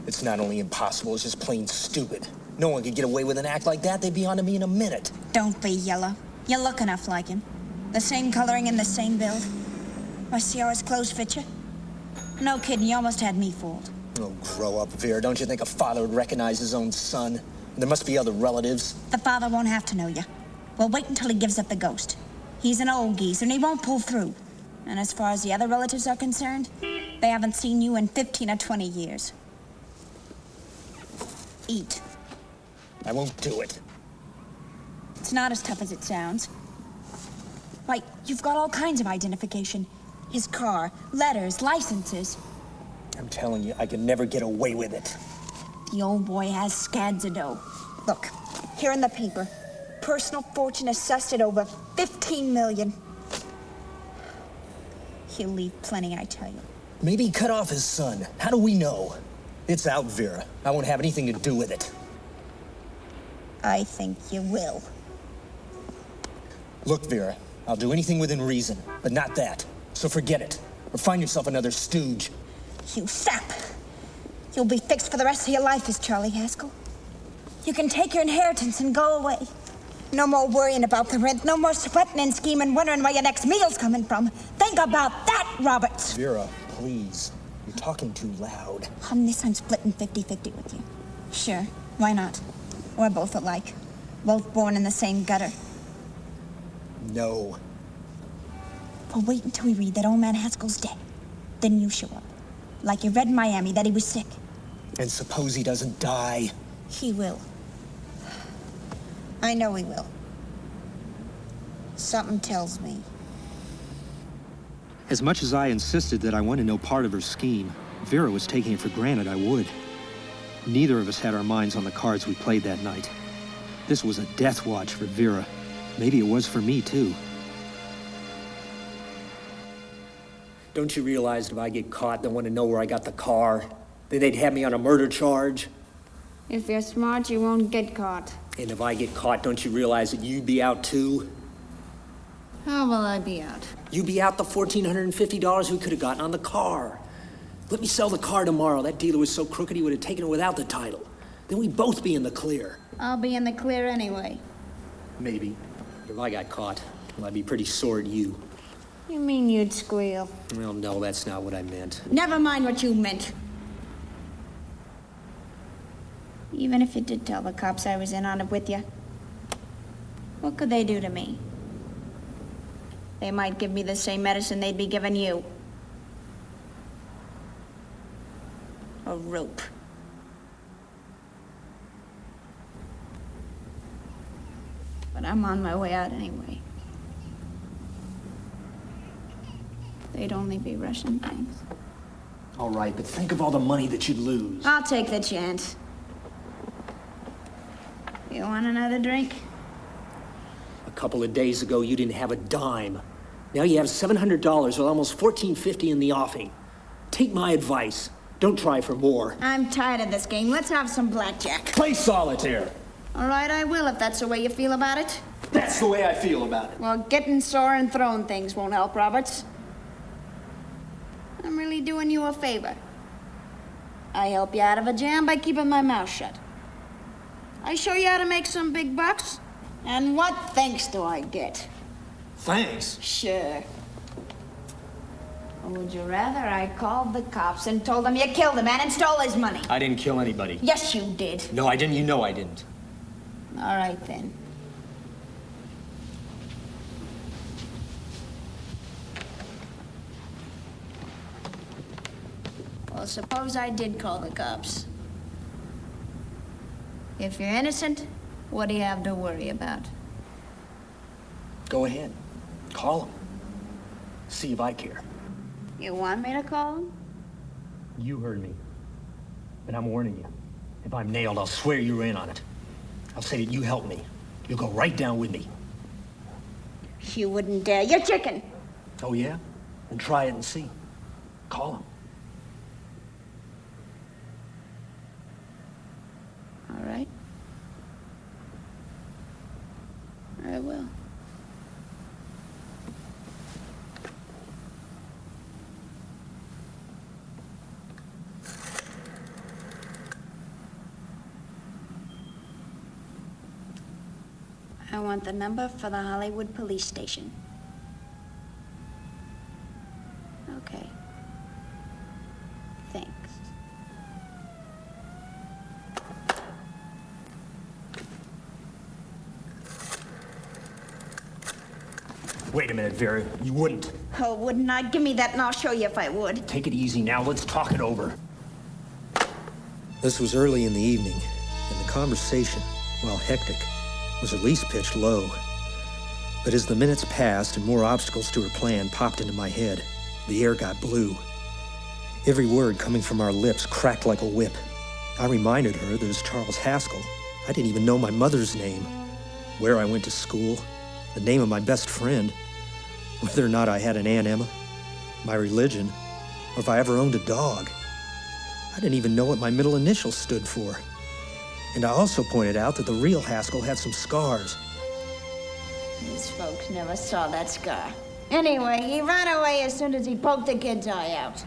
It's not only impossible, it's just plain stupid. No one could get away with an act like that. They'd be onto me in a minute. Don't be yellow. You look enough like him. The same coloring and the same build. I see how his clothes fit you. No kidding, you almost had me fooled. Oh, grow up, Vera. Don't you think a father would recognize his own son? There must be other relatives. The father won't have to know you. We'll wait until he gives up the ghost. He's an old geezer and he won't pull through. And as far as the other relatives are concerned, they haven't seen you in 15 or 20 years. Eat. I won't do it. It's not as tough as it sounds. Why, you've got all kinds of identification. His car, letters, licenses. I'm telling you, I can never get away with it. The old boy has scads of dough. Look, here in the paper. Personal fortune assessed at over 15 million. He'll leave plenty, I tell you. Maybe he cut off his son. How do we know? It's out, Vera. I won't have anything to do with it. I think you will. Look, Vera, I'll do anything within reason, but not that. So forget it. Or find yourself another stooge. You sap! You'll be fixed for the rest of your life as Charlie Haskell. You can take your inheritance and go away. No more worrying about the rent, no more sweating and scheming, wondering where your next meal's coming from. Think about that, Roberts! Vera, please. You're talking too loud. On this, I'm splitting 50-50 with you. Sure, why not? We're both alike. Both born in the same gutter. No. Well, wait until we read that old man Haskell's dead. Then you show up. Like you read in Miami that he was sick. And suppose he doesn't die? He will. I know he will. Something tells me. As much as I insisted that I wanted no part of her scheme, Vera was taking it for granted I would. Neither of us had our minds on the cards we played that night. This was a death watch for Vera. Maybe it was for me, too. Don't you realize if I get caught, they want to know where I got the car? Then they'd have me on a murder charge? If you're smart, you won't get caught. And if I get caught, don't you realize that you'd be out, too? How will I be out? You'd be out the $1,450 we could have gotten on the car. Let me sell the car tomorrow. That dealer was so crooked he would have taken it without the title. Then we'd both be in the clear. I'll be in the clear anyway. Maybe. If I got caught, well, I'd be pretty sore at you. You mean you'd squeal? Well, no, that's not what I meant. Never mind what you meant. Even if you did tell the cops I was in on it with you, what could they do to me? They might give me the same medicine they'd be giving you. A rope. But I'm on my way out anyway. They'd only be rushing things. All right, but think of all the money that you'd lose. I'll take the chance. You want another drink? A couple of days ago, you didn't have a dime. Now you have $700 with almost $1,450 in the offing. Take my advice. Don't try for more. I'm tired of this game. Let's have some blackjack. Play solitaire. All right, I will, if that's the way you feel about it. That's the way I feel about it. Well, getting sore and throwing things won't help, Roberts. I'm really doing you a favor. I help you out of a jam by keeping my mouth shut. I show you how to make some big bucks. And what thanks do I get? Thanks? Sure. Or would you rather I called the cops and told them you killed the man and stole his money? I didn't kill anybody. Yes, you did. No, I didn't. You know I didn't. All right, then. Well, suppose I did call the cops. If you're innocent, what do you have to worry about? Go ahead. Call him. See if I care. You want me to call him? You heard me. But I'm warning you. If I'm nailed, I'll swear you were in on it. I'll say that you helped me. You'll go right down with me. You wouldn't dare. You're chicken. Oh, yeah? Then try it and see. Call him. All right. I will. I want the number for the Hollywood police station. Thanks. Wait a minute, Vera. You wouldn't. Oh, wouldn't I? Give me that and I'll show you if I would. Take it easy now. Let's talk it over. This was early in the evening, and the conversation, while hectic, was at least pitched low. But as the minutes passed and more obstacles to her plan popped into my head, the air got blue. Every word coming from our lips cracked like a whip. I reminded her that as Charles Haskell, I didn't even know my mother's name, where I went to school, the name of my best friend, whether or not I had an Aunt Emma, my religion, or if I ever owned a dog. I didn't even know what my middle initials stood for. And I also pointed out that the real Haskell had some scars. These folks never saw that scar. Anyway, he ran away as soon as he poked the kid's eye out.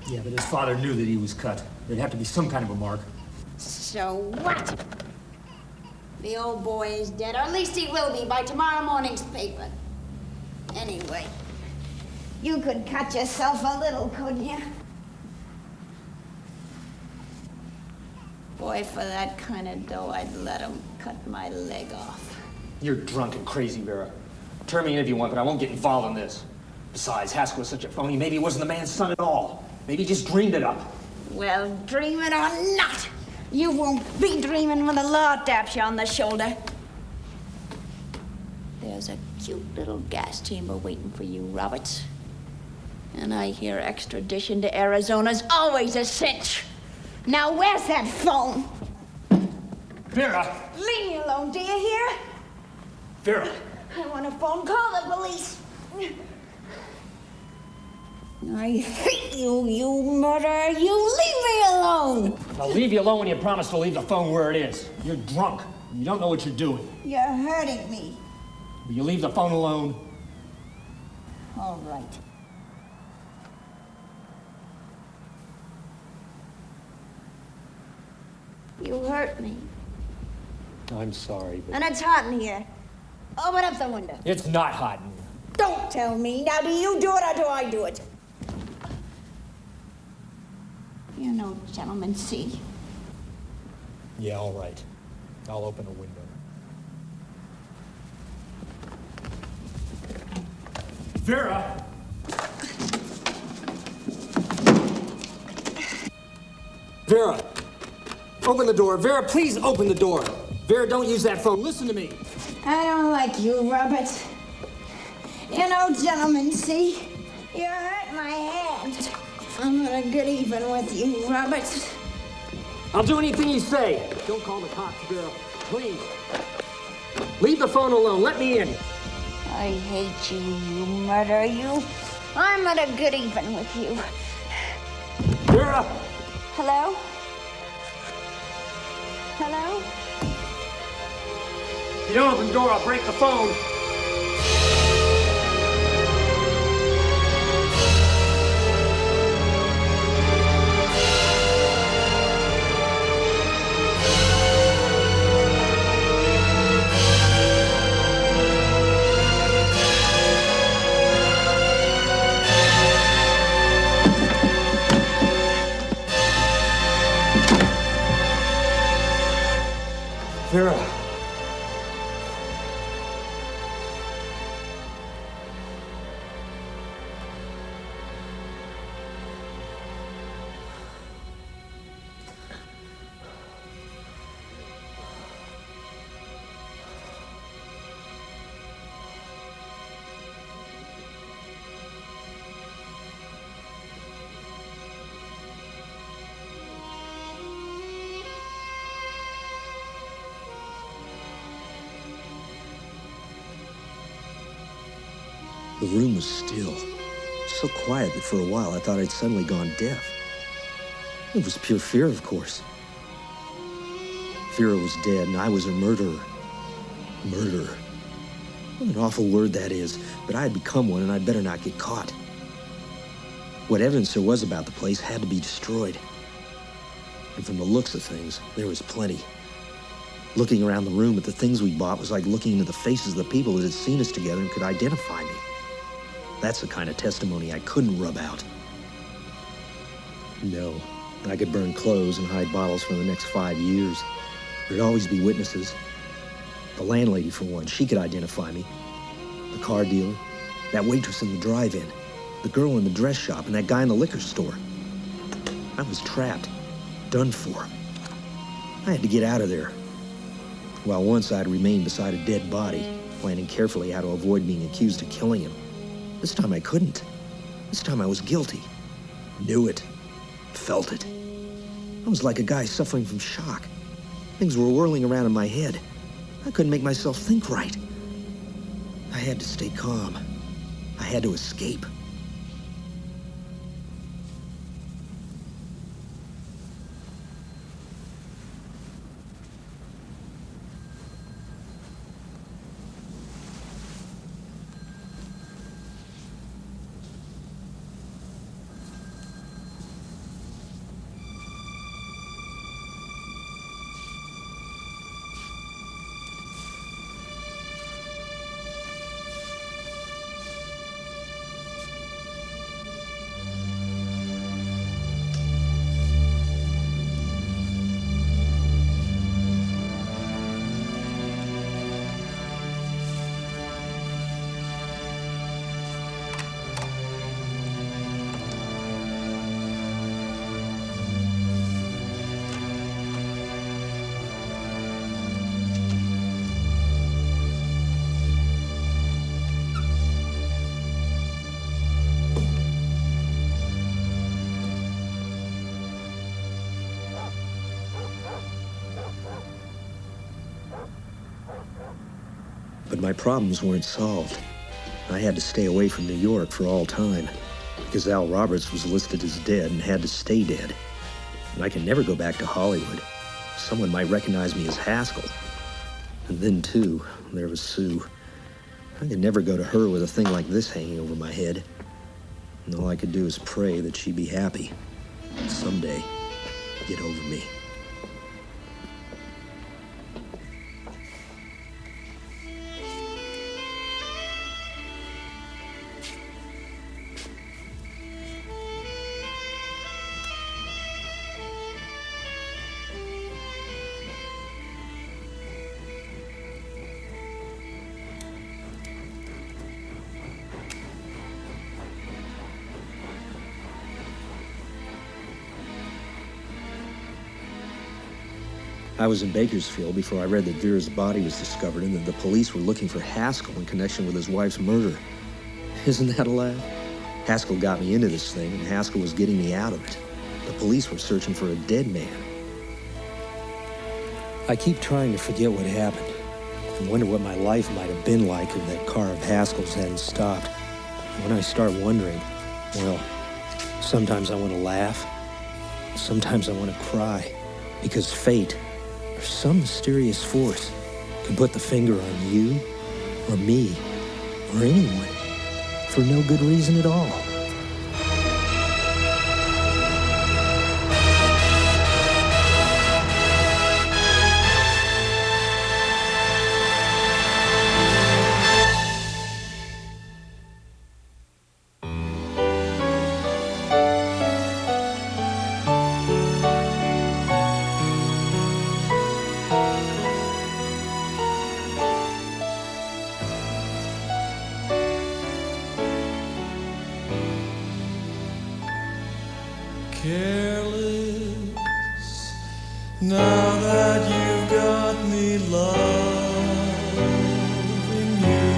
Yeah, but his father knew that he was cut. There'd have to be some kind of a mark. So what? The old boy is dead, or at least he will be by tomorrow morning's paper. Anyway, you could cut yourself a little, couldn't you? Boy, for that kind of dough, I'd let him cut my leg off. You're drunk and crazy, Vera. Turn me in if you want, but I won't get involved in this. Besides, Haskell was such a phony. Maybe he wasn't the man's son at all. Maybe he just dreamed it up. Well, dream it or not, you won't be dreaming when the law taps you on the shoulder. There's a cute little gas chamber waiting for you, Roberts. And I hear extradition to Arizona's always a cinch. Now, where's that phone? Vera! Leave me alone, do you hear? Vera! I want a phone. Call the police. I hate you, you murderer. You leave me alone. I'll leave you alone when you promise to leave the phone where it is. You're drunk. You don't know what you're doing. You're hurting me. Will you leave the phone alone? All right. You hurt me. I'm sorry, but... And it's hot in here. Open up the window. It's not hot in here. Don't tell me. Now, do you do it or do I do it? You know, gentlemen, see. Yeah, all right. I'll open a window. Vera! Vera! Open the door. Vera, please open the door. Vera, don't use that phone. Listen to me. I don't like you, Robert. You know, gentlemen, see? You hurt my hand. I'm gonna get even with you, Robert. I'll do anything you say. Don't call the cops, Vera. Please. Leave the phone alone. Let me in. I hate you, you murderer, you. I'm gonna get even with you. Vera! Hello? Hello? If you don't open the door, I'll break the phone. Vera. The room was still, so quiet that for a while I thought I'd suddenly gone deaf. It was pure fear, of course. Vera was dead, and I was a murderer. Murderer. What an awful word that is, but I had become one, and I'd better not get caught. What evidence there was about the place had to be destroyed. And from the looks of things, there was plenty. Looking around the room at the things we bought was like looking into the faces of the people that had seen us together and could identify me. That's the kind of testimony I couldn't rub out. No, I could burn clothes and hide bottles for the next 5 years. There'd always be witnesses. The landlady, for one, she could identify me. The car dealer, that waitress in the drive-in, the girl in the dress shop, and that guy in the liquor store. I was trapped, done for. I had to get out of there. While once I'd remained beside a dead body, planning carefully how to avoid being accused of killing him. This time I couldn't. This time I was guilty. Knew it. Felt it. I was like a guy suffering from shock. Things were whirling around in my head. I couldn't make myself think right. I had to stay calm. I had to escape. But my problems weren't solved. I had to stay away from New York for all time, because Al Roberts was listed as dead and had to stay dead. And I could never go back to Hollywood. Someone might recognize me as Haskell. And then, too, there was Sue. I could never go to her with a thing like this hanging over my head. And all I could do is pray that she'd be happy. And someday, get over me. I was in Bakersfield before I read that Vera's body was discovered and that the police were looking for Haskell in connection with his wife's murder. Isn't that a laugh? Haskell got me into this thing, and Haskell was getting me out of it. The police were searching for a dead man. I keep trying to forget what happened and wonder what my life might have been like if that car of Haskell's hadn't stopped. And when I start wondering, well, sometimes I want to laugh. Sometimes I want to cry, because fate, or some mysterious force, can put the finger on you, or me, or anyone, for no good reason at all. Careless, now that you've got me loving you.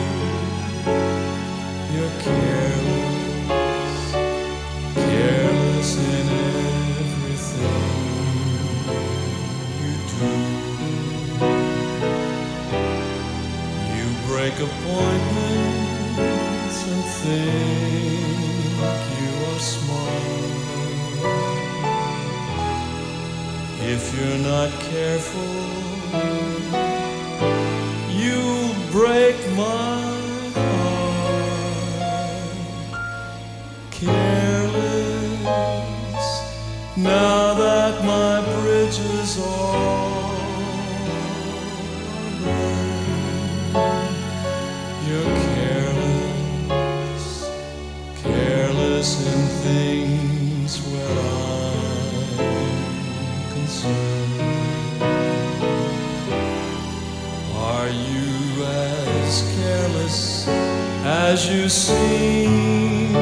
You're careless, careless in everything you do. You break appointments and think you are smart. If you're not careful, you'll break my heart. Careless, now that my bridges all burned. You're careless, careless in things where I'm concern? Are you as careless as you seem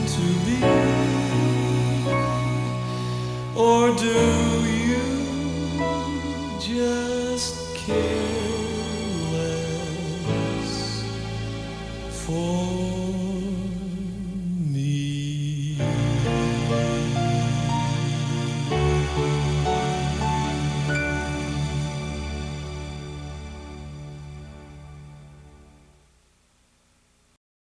to be? Or do you just care less for